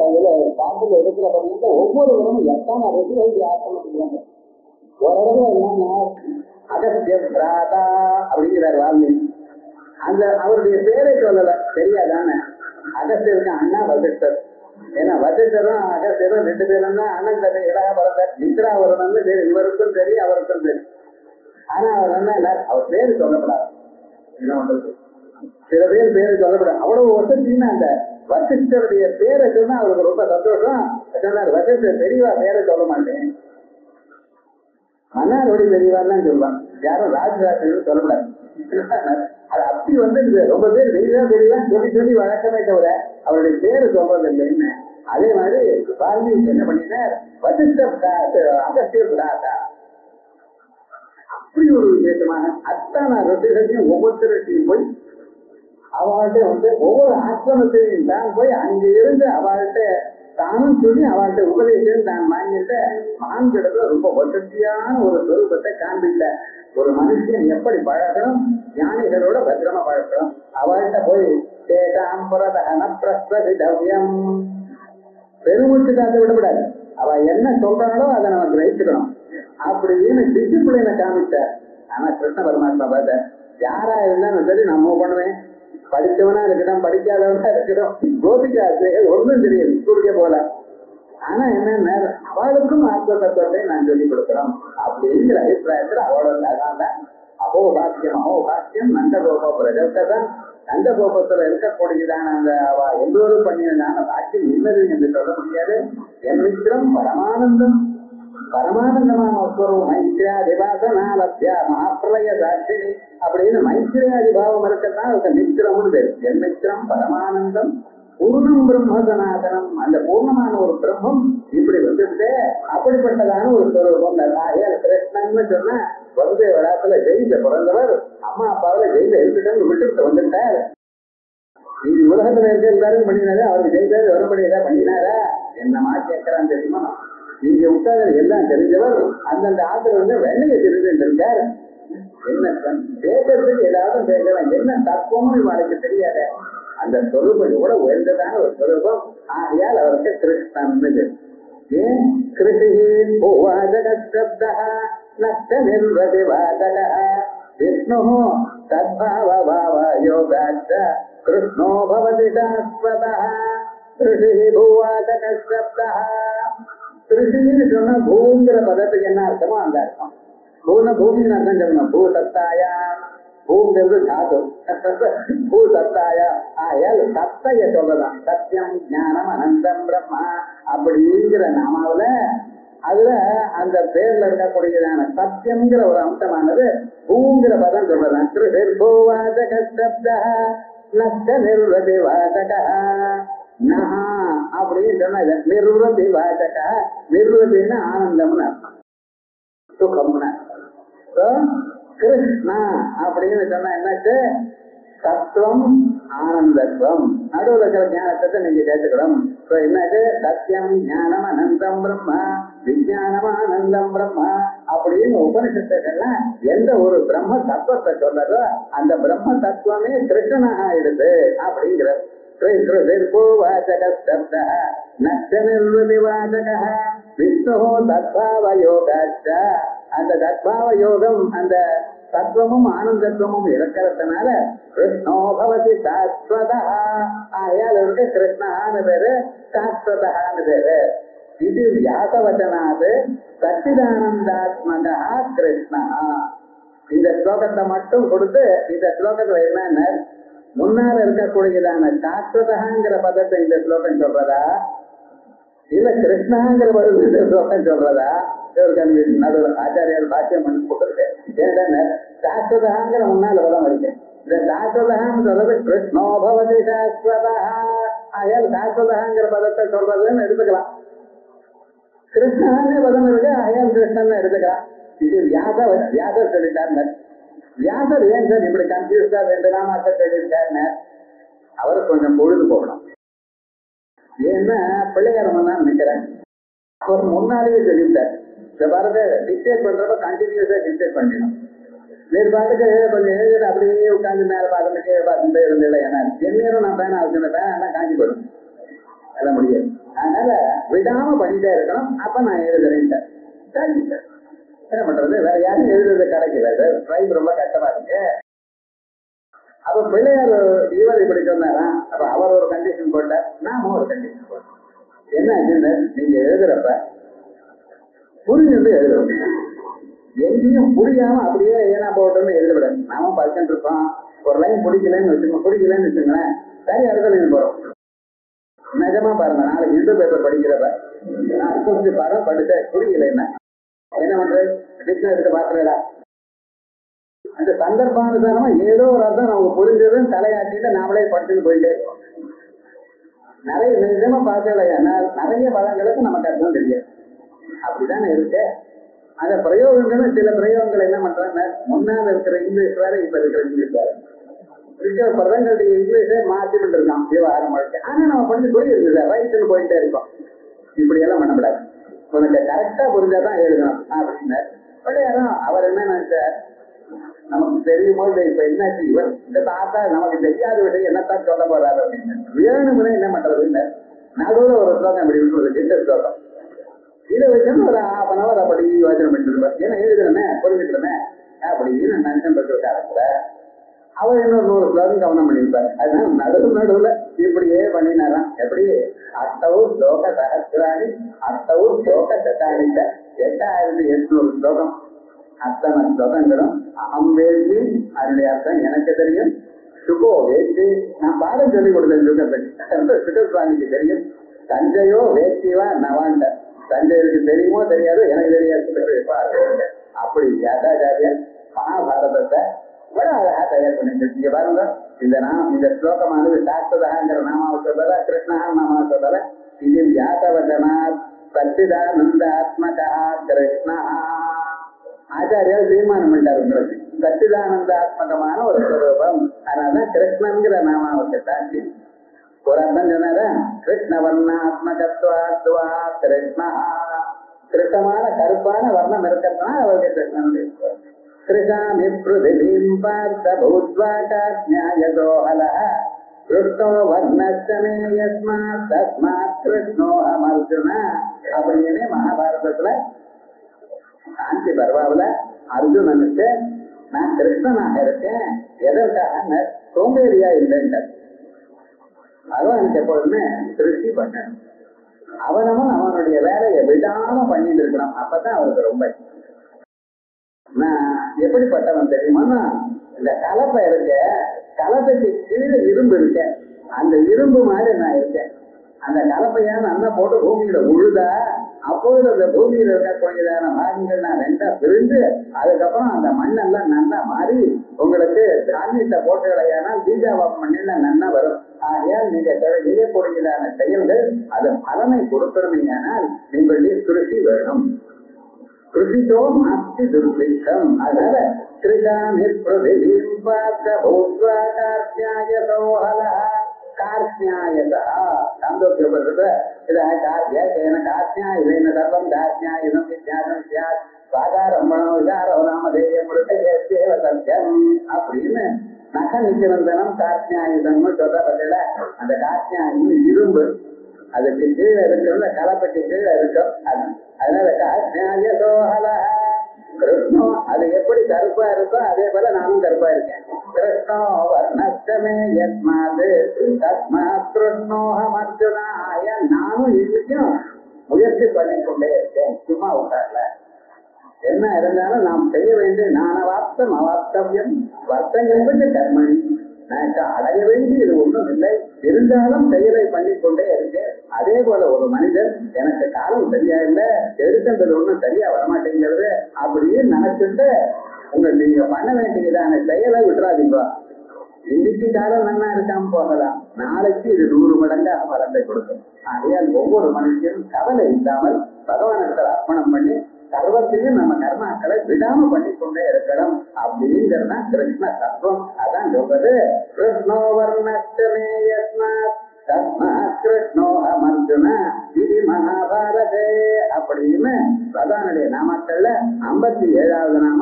காட்டுல இருக்கிற பண்ணிட்டு ஒவ்வொருவரும் எத்தனை ருசிகள் வியாசம் பண்ணிக்கிறாங்க. ஒரு இடத்துல என்னன்னா அகஸ்திய பிராதா அப்படிங்கிறார் வால்மீகி. அந்த அவருடைய பேரை சொல்லல, தெரியாதானே. அகஸ்தியருக்கு அண்ணா வசிஷ்டர். ஏன்னா வசிஷ்டரும் அகஸ்தியரும் 2 பேரும் தான் அண்ணன் தந்தைகளாக பிறந்தார். மித்ரா வருணன்னு பேர் இவருக்கும் சரி அவருக்கும் சரி. ஆனா அவர் என்ன, அவர் பேரு சொல்லப்படாது. சில பேர் பேரு சொல்லப்படாது. அவ்வளவு வசதினா அந்த வசிஷ்டருடைய பேரை சொன்னா அவருக்கு ரொம்ப சந்தோஷம். சொன்னார், வசிஷ்டர் பெரியவா பேரை சொல்ல மாட்டேன், மன்னாரோட பெரியவான்னு தான் சொல்லுவான். யாரும் ராஜராஜன் சொல்லக்கூடாது. அது அப்படி ரொம்ப பேர் பெரியவான்னு சொல்லி வழக்கமே தவிர அவருடைய பேரு சொல்றது இல்லைன்னு. அதே மாதிரி வால்மீகி என்ன பண்ணினார், அகஸ்திய பிராதா அப்படி ஒரு விசேஷமான அத்தனை ருசிகளையும் ஒவ்வொருத்தருக்கையும் போய் அவள்கிட்ட ஒவ்வொரு ஆசிரமத்தையும் தான் போய் அங்க இருந்து அவள்கிட்ட தானும் சொல்லி அவள்கிட்ட உபதேசம் தான் வாங்கிட்ட மான்கிட்ட ரொம்ப வசதியான ஒரு சொரூபத்தை காண்பித்த ஒரு மனுஷன் எப்படி பழகணும், ஞானிகளோட பத்திரமா பழக்கணும். அவள்கிட்ட போய் பெருமூச்சு காத்து விடக்கூடாது. அவ என்ன சொல்றாளோ அதை நம்ம கிரகிச்சுக்கணும் அப்படின்னு டிசிப்ளினை காமிச்சார். ஆனா கிருஷ்ண பரமாத்மா பார்த்த யாரா இருந்தாலும் சரி நான் மூவ் பண்ணுவேன். படித்தவனா இருக்கட்டும் படிக்காதவனா இருக்கட்டும் கோபிகாசிரியர்கள் ஒன்றும் தெரியாது சூரிய போல. ஆனா என்ன அவளுக்கும் ஆத்ம தத்துவத்தை நான் சொல்லிக் கொடுக்கணும் அப்படிங்கிற அபிப்பிராயத்துல அவளோட அதனால அகோபாக்கியம் அகோபாக்கியம் நந்தகோப பிரஜப்தான் நந்தகோபத்துல இருக்கக்கூடியதான அந்த அவ எல்லோரும் பண்ணியதான பாக்கியம் இன்னது என்று சொல்ல முடியாது. என் மித்திரம் பரமானந்தம் பரமானந்தமான ஒரு மைத்திரியாதிபாசனாலப்யா மகாப்பிரளய சாட்சினி அப்படின்னு மைத்திரியாதிபாவம் இருக்கத்தான் அதுக்கு மித்திரம்னு பேரு. என் மித்திரம் பரமானந்தம் பூர்ணம் பிரம்ம சனாதனம். அந்த பூர்ணமான ஒரு பிரம்மம் இப்படி வந்துட்டு அப்படிப்பட்டதான ஒரு சொரூபம். கிருஷ்ணன்னு சொன்னா வசுதேவராத்துல ஜெயில பிறந்தவர் அம்மா அப்பாவில ஜெயில இருக்கட்டும் விட்டுவிட்டு வந்துட்டார். இது உலகத்துல இருக்க எல்லாரும் பண்ணினாரு, அவருக்கு ஜெயில வரும்படி ஏதாவது பண்ணினாரா என்னமா கேட்கறான்னு தெரியுமா? இங்க உட்கார்ந்து எல்லாம் தெரிஞ்சவர் அந்தந்த ஆத்துல வெண்ணையை தெரிஞ்சுட்டு இருக்கார். என்ன பேசுறதுக்கு ஏதாவது பேசலாம், என்ன தத்துவம்னு இவளுக்கு தெரியாத அந்த சொரூபம் கூட உயர்ந்ததான ஒரு சொரூபம். ஆகையால் அவருக்கு கிருஷ்ணன். ஏன் கிருஷிஹீன் பூவாஜகஸ்தப்தஹ நஷ்ட நிர்வதிவாதகஹ விஷ்ணு தத்பாவ யோகாச்ச கிருஷ்ணோ பவதி சாஸ்வதஹ கிருஷிஹி பூவாஜகஸ்தப்தஹ. கிருஷின்னு சொன்னா பூங்கிற பதத்துக்கு என்ன அர்த்தமோ அந்த அர்த்தம். பூமின்னு அர்த்தம் சொல்லணும். பூ சத்தாயா, பூங்கிறது தாது, பூ சத்தாயா. ஆயால் சத்தைய சொல்லலாம். சத்தியம் ஞானம் அனந்தம் பிரம்மா அப்படிங்கிற நாமாவில அதுல அந்த பேர்ல இருக்கக்கூடியதான சத்தியம்ங்கிற ஒரு அம்சமானது பூங்கிற பதம் சொல்லலாம். நஷ்ட நிர்வதி வாசக நஹா அப்படின்னு சொன்னா நிர்வதி வாசக. நிர்வதினா ஆனந்தம்னு அர்த்தம், சுகம்னு அர்த்தம். கிருஷ்ணா அப்படின்னு சொன்னா என்னாச்சு? தத்துவம் ஆனந்தத்துவம். நடுவில் இருக்கிற ஞானத்தை நீங்க சேர்த்துக்கணும். என்னாச்சு? சத்தியம் ஞானம் அனந்தம் பிரம்மா விஞ்ஞானம் ஆனந்தம் பிரம்மா அப்படின்னு உபனிஷத்துக்கள்லாம் எந்த ஒரு பிரம்ம தத்துவத்தை சொல்லதோ அந்த பிரம்ம தத்துவமே கிருஷ்ணனாக ஆயிடுது அப்படிங்கிற. விஷ்ணு தத்பாவ யோகாச்ச. அந்த தத்பாவ யோகம் அந்த தத்துவமும் ஆனந்தத்துவமும் இருக்கிறதுனால கிருஷ்ணோ பவதி சாஸ்வதா. ஆகையால் இருக்கு கிருஷ்ணான்னு பேரு, சாஸ்வதான்னு பேரு. இது வியாசவச்சனாது சச்சிதானந்தாத்மகா கிருஷ்ணா. இந்த ஸ்லோகத்தை மட்டும் கொடுத்து இந்த ஸ்லோகத்துல என்னன்னு முன்னால இருக்கக்கூடியதான சாஸ்வதங்கிற பதத்தை இந்த ஸ்லோகம் சொல்றதா இல்ல கிருஷ்ணாங்கிற பதத்தை இந்த ஸ்லோகம் சொல்றதா? ஒரு கன்ஃபியூஷன். நடுவில் ஆச்சாரியால் பாக்கியம் பண்ணி போட்டுருக்கு. ஏன்னா சாஸ்வதங்கிற முன்னால பதம் இருக்கு. இந்த சாஸ்வதன்னு சொல்றது கிருஷ்ணோ பவதி சாஸ்வதா. ஆகையால் சாஸ்வதங்கிற பதத்தை சொல்றதுன்னு எடுத்துக்கலாம். கிருஷ்ணான்னு பதம் இருக்கு, ஆகையால் கிருஷ்ணன் எடுத்துக்கலாம். இது வியாசர் சொல்லிட்டார். வியாசர் ஏன் சார் இப்படி கன்ஃபியூஸ்டா ரெண்டு நாமாக்க சொல்லியிருக்காருன்னு அவருக்கு கொஞ்சம் பொழுது போகணும். ஏன்னா பிள்ளையார் தான் நினைக்கிறேன். அவர் முன்னாலேயே சொல்லிவிட்டார். இந்த பாருங்க டிக்டேட் பண்றப்ப கண்டினியூஸா டிக்டேட் பண்ணிடணும். வேறுபாட்டுக்கு கொஞ்சம் எழுதிட்டு அப்படியே உட்காந்து மேல பார்த்துட்டு பார்த்துட்டு இருந்தேன். ஏன்னா எந்நேரம் நான் பேனா வச்சிருந்த பேனா எல்லாம் காஞ்சி போடும், எல்லாம் முடியாது. அதனால விடாம பண்ணிட்டே இருக்கணும். அப்ப நான் எழுதுறேன் சார். சரி சார் என்ன பண்றது, வேற யாரும் எழுதுறது கிடைக்கல சார், ட்ரைப் ரொம்ப கஷ்டமா இருக்கு. அப்ப பிள்ளையார் இவர் இப்படி சொன்னாரா? அப்ப அவர் ஒரு கண்டிஷன் போட்டார், நாம ஒரு கண்டிஷன் போட்டோம். என்ன ஆச்சுன்னு நீங்க எழுதுறப்ப புரிஞ்சு எழுதுறோம். எங்கேயும் புரியாம அப்படியே ஏன்னா போட்டோம்னு எழுதவிட. நாம படிச்சுட்டு இருக்கோம், ஒரு லைன் பிடிக்கலன்னு வச்சுக்கோங்க, பிடிக்கலன்னு வச்சுங்களேன், சரி அடுத்த லைன் போறோம். நிஜமா பாருங்க, நாளைக்கு இந்து பேப்பர் படிக்கிறப்ப நான் கொஞ்சம் பாடம் படிச்ச புரியல என்ன பண்றது, டிக்ஷனரி எடுத்து பாக்குறடா. அந்த சந்தர்ப்பானுசாரமா ஏதோ ஒரு அர்த்தம் நமக்கு புரிஞ்சதுன்னு தலையாட்டிட்டு நாமளே படிச்சுட்டு போயிட்டே இருக்கோம். நிறைய நிஜமா பார்த்தேன், நிறைய பதங்களுக்கு நமக்கு அர்த்தம் தெரியாது. அப்படித்தானே இருக்கு. அந்த பிரயோகங்களும் சில பிரயோகங்கள் என்ன பண்றாங்க, முன்னால இருக்கிற இங்கிலீஷ் வேற இப்ப இருக்கிற இங்கிலீஷ் வேற. இருக்கிற பதங்களுடைய இங்கிலீஷே மாற்றி இருக்கான் விவகாரம் முழுக்க. ஆனா நம்ம படிச்சு புரியுது சார், ரைட்டுன்னு போயிட்டே இருக்கோம். இப்படி எல்லாம் பண்ணக்கூடாது, உனக்கு கரெக்டா புரிஞ்சாதான் எழுதணும் அப்படின்னு. பிள்ளையாரும் அவர் என்ன நினைச்சார், நமக்கு தெரியுமோ இல்லை, இப்ப என்னாச்சு இவர் இந்த தாத்தா நமக்கு தெரியாத விஷயம் என்னத்தான் சொல்ல போறாரு அப்படின்னு. வேணும்னு என்ன பண்றதுன்னு நடுவுல ஒரு ஸ்லோகம் இப்படி விட்டுறது, கிட்ட ஸ்லோகம். இதை வச்சுன்னு ஒரு 1/2 hour அப்படி யோசனை பண்ணிட்டு இருப்பார். ஏன்னா எழுதுறமே புரிஞ்சுக்கிறமே அப்படின்னு நினைச்சுட்டு இருக்கிற காலத்துல அவர் இன்னொரு 100 ஸ்லோகம் கவனம் பண்ணியிருப்பார். அதனால நடுவுல இப்படியே பண்ணினாராம். எப்படி அஷ்டவு ஸ்லோக சகசிராணி அஷ்டவு ஸ்லோக சட்டாணித்த 8800 ஸ்லோகம். அத்தனை ஸ்லோகங்களும் அகம் வேசி, அதனுடைய அர்த்தம் எனக்கு தெரியும். சுகோ வேசி, நான் பாடம் சொல்லிக் கொடுத்தேன் சுகத்துக்கு, சுக சுவாமிக்கு தெரியும். சஞ்சயோ வேசிவா நவாண்ட, சஞ்சயருக்கு தெரியுமோ தெரியாது, எனக்கு தெரியாது. அப்படி வியாசாச்சாரியர் மகாபாரதத்தை கூட அழகா தயார் பண்ணிட்டு பாருங்க. இந்த ஸ்லோகமானது சாஸ்வதாங்கிற நாமாவை சொல்லல, கிருஷ்ணா நாமாவை சொல்லல. இது வியாசவசனா சச்சிதானந்தாத்மகா கிருஷ்ணா. ஆச்சாரியால் தீர்மானம் பண்ணிட்டார் உங்களுக்கு, சச்சிதானந்தாத்மகமான ஒரு ஸ்வரூபம். அதனாலதான் கிருஷ்ணன்கிற நாமாவுக்கு தாண்டி ஒரு அர்த்தம் சொன்னார, கிருஷ்ணவர்ணாத்மகத்வா கிருஷ்ணா. கிருஷ்ணமான கருப்பான வர்ணம் இருக்கிறதுனா அவருக்கு கிருஷ்ணன். கிருஷாமி பிருதிவீம் பார்த்த பூத்வாகாத்ஞாயதோஹலஹ கிருஷ்ணோ வர்ணஸ்தமே யஸ்மாத் தஸ்மாத் கிருஷ்ணோஹம் அர்ஜுனா. அப்படின்னு மகாபாரதத்துல சாந்தி பர்வாவில் அர்ஜுனனுக்கு நான் கிருஷ்ணனாக இருக்கேன், எதற்காக சோம்பேறியா இல்லைன்ற. பகவானுக்கு எப்பொழுதுமே திருஷ்டி பண்ணணும், அவனவன் அவனுடைய வேலையை விடாம பண்ணிட்டு இருக்கணும். அப்பதான் அவருக்கு ரொம்ப. நான் எப்படிப்பட்டவன் தெரியுமா, இந்த கலப்பை இருக்க, கலப்பைக்கு கீழே இரும்பு இருக்க, அந்த இரும்பு மாதிரி நான் இருக்கேன். அந்த கலப்பையா நல்லா போட்டு பூமியில உழுதா, அப்பொழுது அந்த பூமியில இருக்கக்கூடியதான பாகங்கள் நான் ரெண்டா பிரிஞ்சு, அதுக்கப்புறம் அந்த மண்ணெல்லாம் நல்லா மாறி உங்களுக்கு தானியத்தை போட்டுகளையானால் பீஜாவாப் மண்ணில் நல்லா வரும். ஆகையால் நீங்க செய்யக்கூடியதான செயல்கள் அது பலனை கொடுக்கணுமையானால் நீங்களுடைய கிருஷி வேணும். கிருஷிதோ நாஸ்தி துர்பிக்ஷம். அதனால கிருஷாமி பிருதிவீம் பார்த்த பூத்வா கார்த்யாயதோஹலஹ கார்த்யாயதா. சாந்தோக்கியோபனிஷத்துல இத கார்த்யாயேன கார்த்யாயேன சர்வம் கார்த்யாயதம் வித்யாசம் ஸ்யாத் சாதாரம்பணோ விசாரோ நாமதேயம் மிருதேவ சத்யம் அப்படின்னு நக நிக்கிரந்தனம் கார்த்யாயுதம்னு சொல்ற பதில. அந்த கார்த்யாயுதம் இரும்பு, அதுக்கு கீழே இருக்கிற கலப்பட்டி கீழே இருக்கும். அதனால கார்த்யாயதோஹலஹ கிருஷ்ணோ, அது எப்படி கருப்பா இருக்கோ அதே போல நானும் கருப்பா இருக்கேன். கிருஷ்ணோ வர்ணஸ்தமே யஸ்மாத் தஸ்மாத் கிருஷ்ணோஹம் அர்ஜுனா. நானும் இன்னைக்கும் முயற்சி பண்ணிக்கொண்டே இருக்கேன், சும்மா உட்கார்ல. என்ன இருந்தாலும் நாம் செய்ய வேண்டிய நானவாப்தம் அவாப்தவியம் வர்த்தங்களுக்கு கர்மணி. நான் அடைய வேண்டியது ஒன்றும் இல்லை, இருந்தாலும் செயலை பண்ணிக்கொண்டே இருக்கேன். அதே போல ஒரு மனிதன் எனக்கு காலம் சரியா இல்லை, எடுக்கின்றது ஒன்றும் சரியா வரமாட்டேங்கிறது அப்படின்னு நினைச்சிட்டு நீங்க பண்ண வேண்டியதான செயலை விட்டுறாதீங்க. இன்னைக்கு காலம் நல்லா இருக்காம போகலாம், நாளைக்கு இது 100 மடங்கா பலத்தை கொடுக்கும். ஆகையால் ஒவ்வொரு மனுஷனும் கவலை இல்லாமல் பகவானிடத்தில் அர்ப்பணம் பண்ணி சர்வத்தையும் நம்ம கர்மாக்களை விடாம பண்ணிக்கொண்டே இருக்கணும். அப்படிங்கிறதா கிருஷ்ண தத்துவம். அதான் சொல்றது கிருஷ்ணோ வர்ணஸ்தமே யஸ்மாத் தஸ்மாத் கிருஷ்ணோஹம் அர்ஜுனா இது மகாபாரதே. அப்படின்னு பகவானுடைய நாமாக்கள்ல 57வது நாம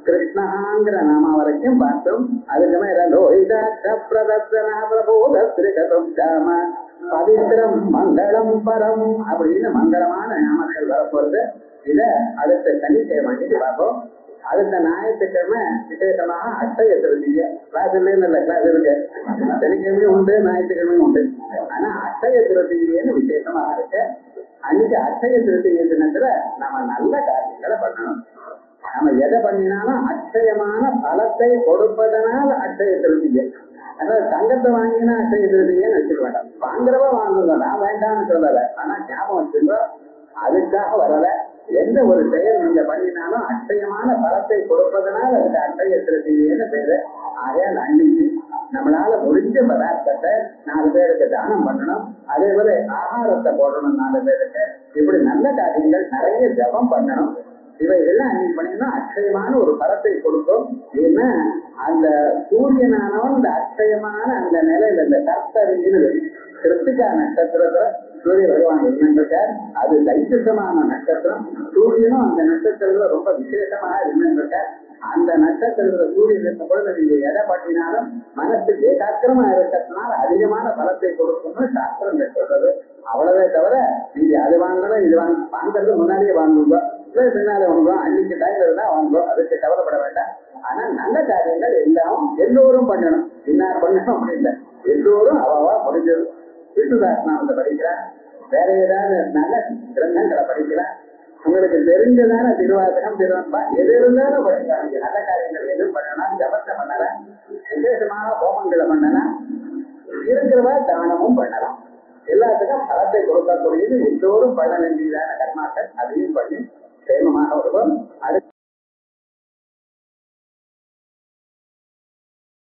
கிருஷ்ணஹாங்கிற நாமா வரைக்கும் பார்த்தோம். அதுக்கு மேல லோஹிதாட்ச பிரதர்சன பிரபோதஸ்ரீகதம் தாம பவித்ரம் மங்களம் பரம் அப்படின்னு மங்களமான நாமங்கள் வரப்போறது. இத அடுத்த சனிக்கிழமை பார்ப்போம். அடுத்த ஞாயிற்றுக்கிழமை விசேஷமாக அட்சய திருதிய கிளாஸ் இல்லைன்னு கிளாஸ் இருக்கு, சனிக்கிழமையும் உண்டு ஞாயிற்றுக்கிழமையும் உண்டு. ஆனா அட்சய திருதியன்னு விசேஷமாக இருக்கு. அன்னைக்கு அட்சய திருதிய தினத்துல நம்ம நல்ல காரியங்களை பண்ணணும். நம்ம எதை பண்ணினாலும் அட்சயமான பலத்தை கொடுப்பதனால் அட்சய திருதிய. அதாவது தங்கத்தை வாங்கினா அட்சய திருதியன்னு வச்சுக்க வேண்டாம், வாங்குறவ வாங்குங்க, நான் வேண்டாம்னு சொல்லல. ஆனா ஞாபகம் வச்சுக்கோ, அதுக்காக வரல. எந்த ஒரு செயல் நீங்க பண்ணினாலும் அட்சயமான பலத்தை கொடுப்பதனால் அதுக்கு அட்சய திருதியன்னு பேரு. ஆகையால் அன்னைக்கு நம்மளால முடிஞ்ச பதார்த்தத்தை 4 பேருக்கு தானம் பண்ணணும். அதே போல ஆகாரத்தை போடணும் 4 பேருக்கு. இப்படி நல்ல காரியங்கள் நிறைய ஜபம் பண்ணணும். இவைகள்லாம் அன்னைக்கு பண்ணினா அக்ஷயமான ஒரு பலத்தை கொடுக்கும். ஏன்னா அந்த சூரியனானவன் இந்த அக்ஷயமான அந்த நிலையில இந்த கர்த்தரின்னு கிருத்திகா நட்சத்திரத்துல சூரிய பகவான் இருந்திருக்கார். அது தைத்தியமான நட்சத்திரம். சூரியனும் அந்த நட்சத்திரத்துல ரொம்ப விசேஷமாக இருந்திருக்கார். அந்த நட்சத்திரத்துல சூரியன் இருக்கும் பொழுது நீங்க எதை பண்ணினாலும் மனசு ஏகாக்கிரமா இருக்கிறதுனால அதிகமான பலத்தை கொடுக்கும்னு சாஸ்திரம் சொல்றது. அவ்வளவே தவிர நீங்க அது வாங்கணும் இது வாங்குறது முன்னாடியே வாங்குவோம், பின்னாலே வாங்குவோம், அன்னைக்கு டைம் இருந்தா வாங்குவோம், அதுக்கு கவலைப்பட வேண்டாம். ஆனா நல்ல காரியங்கள் எல்லாம் எல்லோரும் பண்ணணும். இன்னார் பண்ணணும் அப்படி இல்லை, எல்லோரும் அவவா முடிஞ்சது விஷ்ணுதாசனாமத்தை படிக்கிறார், வேற ஏதாவது நல்ல கிரந்தங்களை படிக்கிறார், உங்களுக்கு தெரிஞ்சதான திருவாசகம் திருவன்பா எது இருந்தாலும் படிக்கலாம். நல்ல காரியங்கள் எதுவும் பண்ணலாம், ஜபத்தை பண்ணலாம், விசேஷமான ஹோமங்களை பண்ணலாம், இருக்கிறவா தானமும் பண்ணலாம். எல்லாத்துக்கும் பலத்தை கொடுக்கக்கூடியது எல்லோரும் பண்ண வேண்டியதான கர்மாக்கள். அதையும் பண்ணி சேமமாக வருவோம். அடுத்து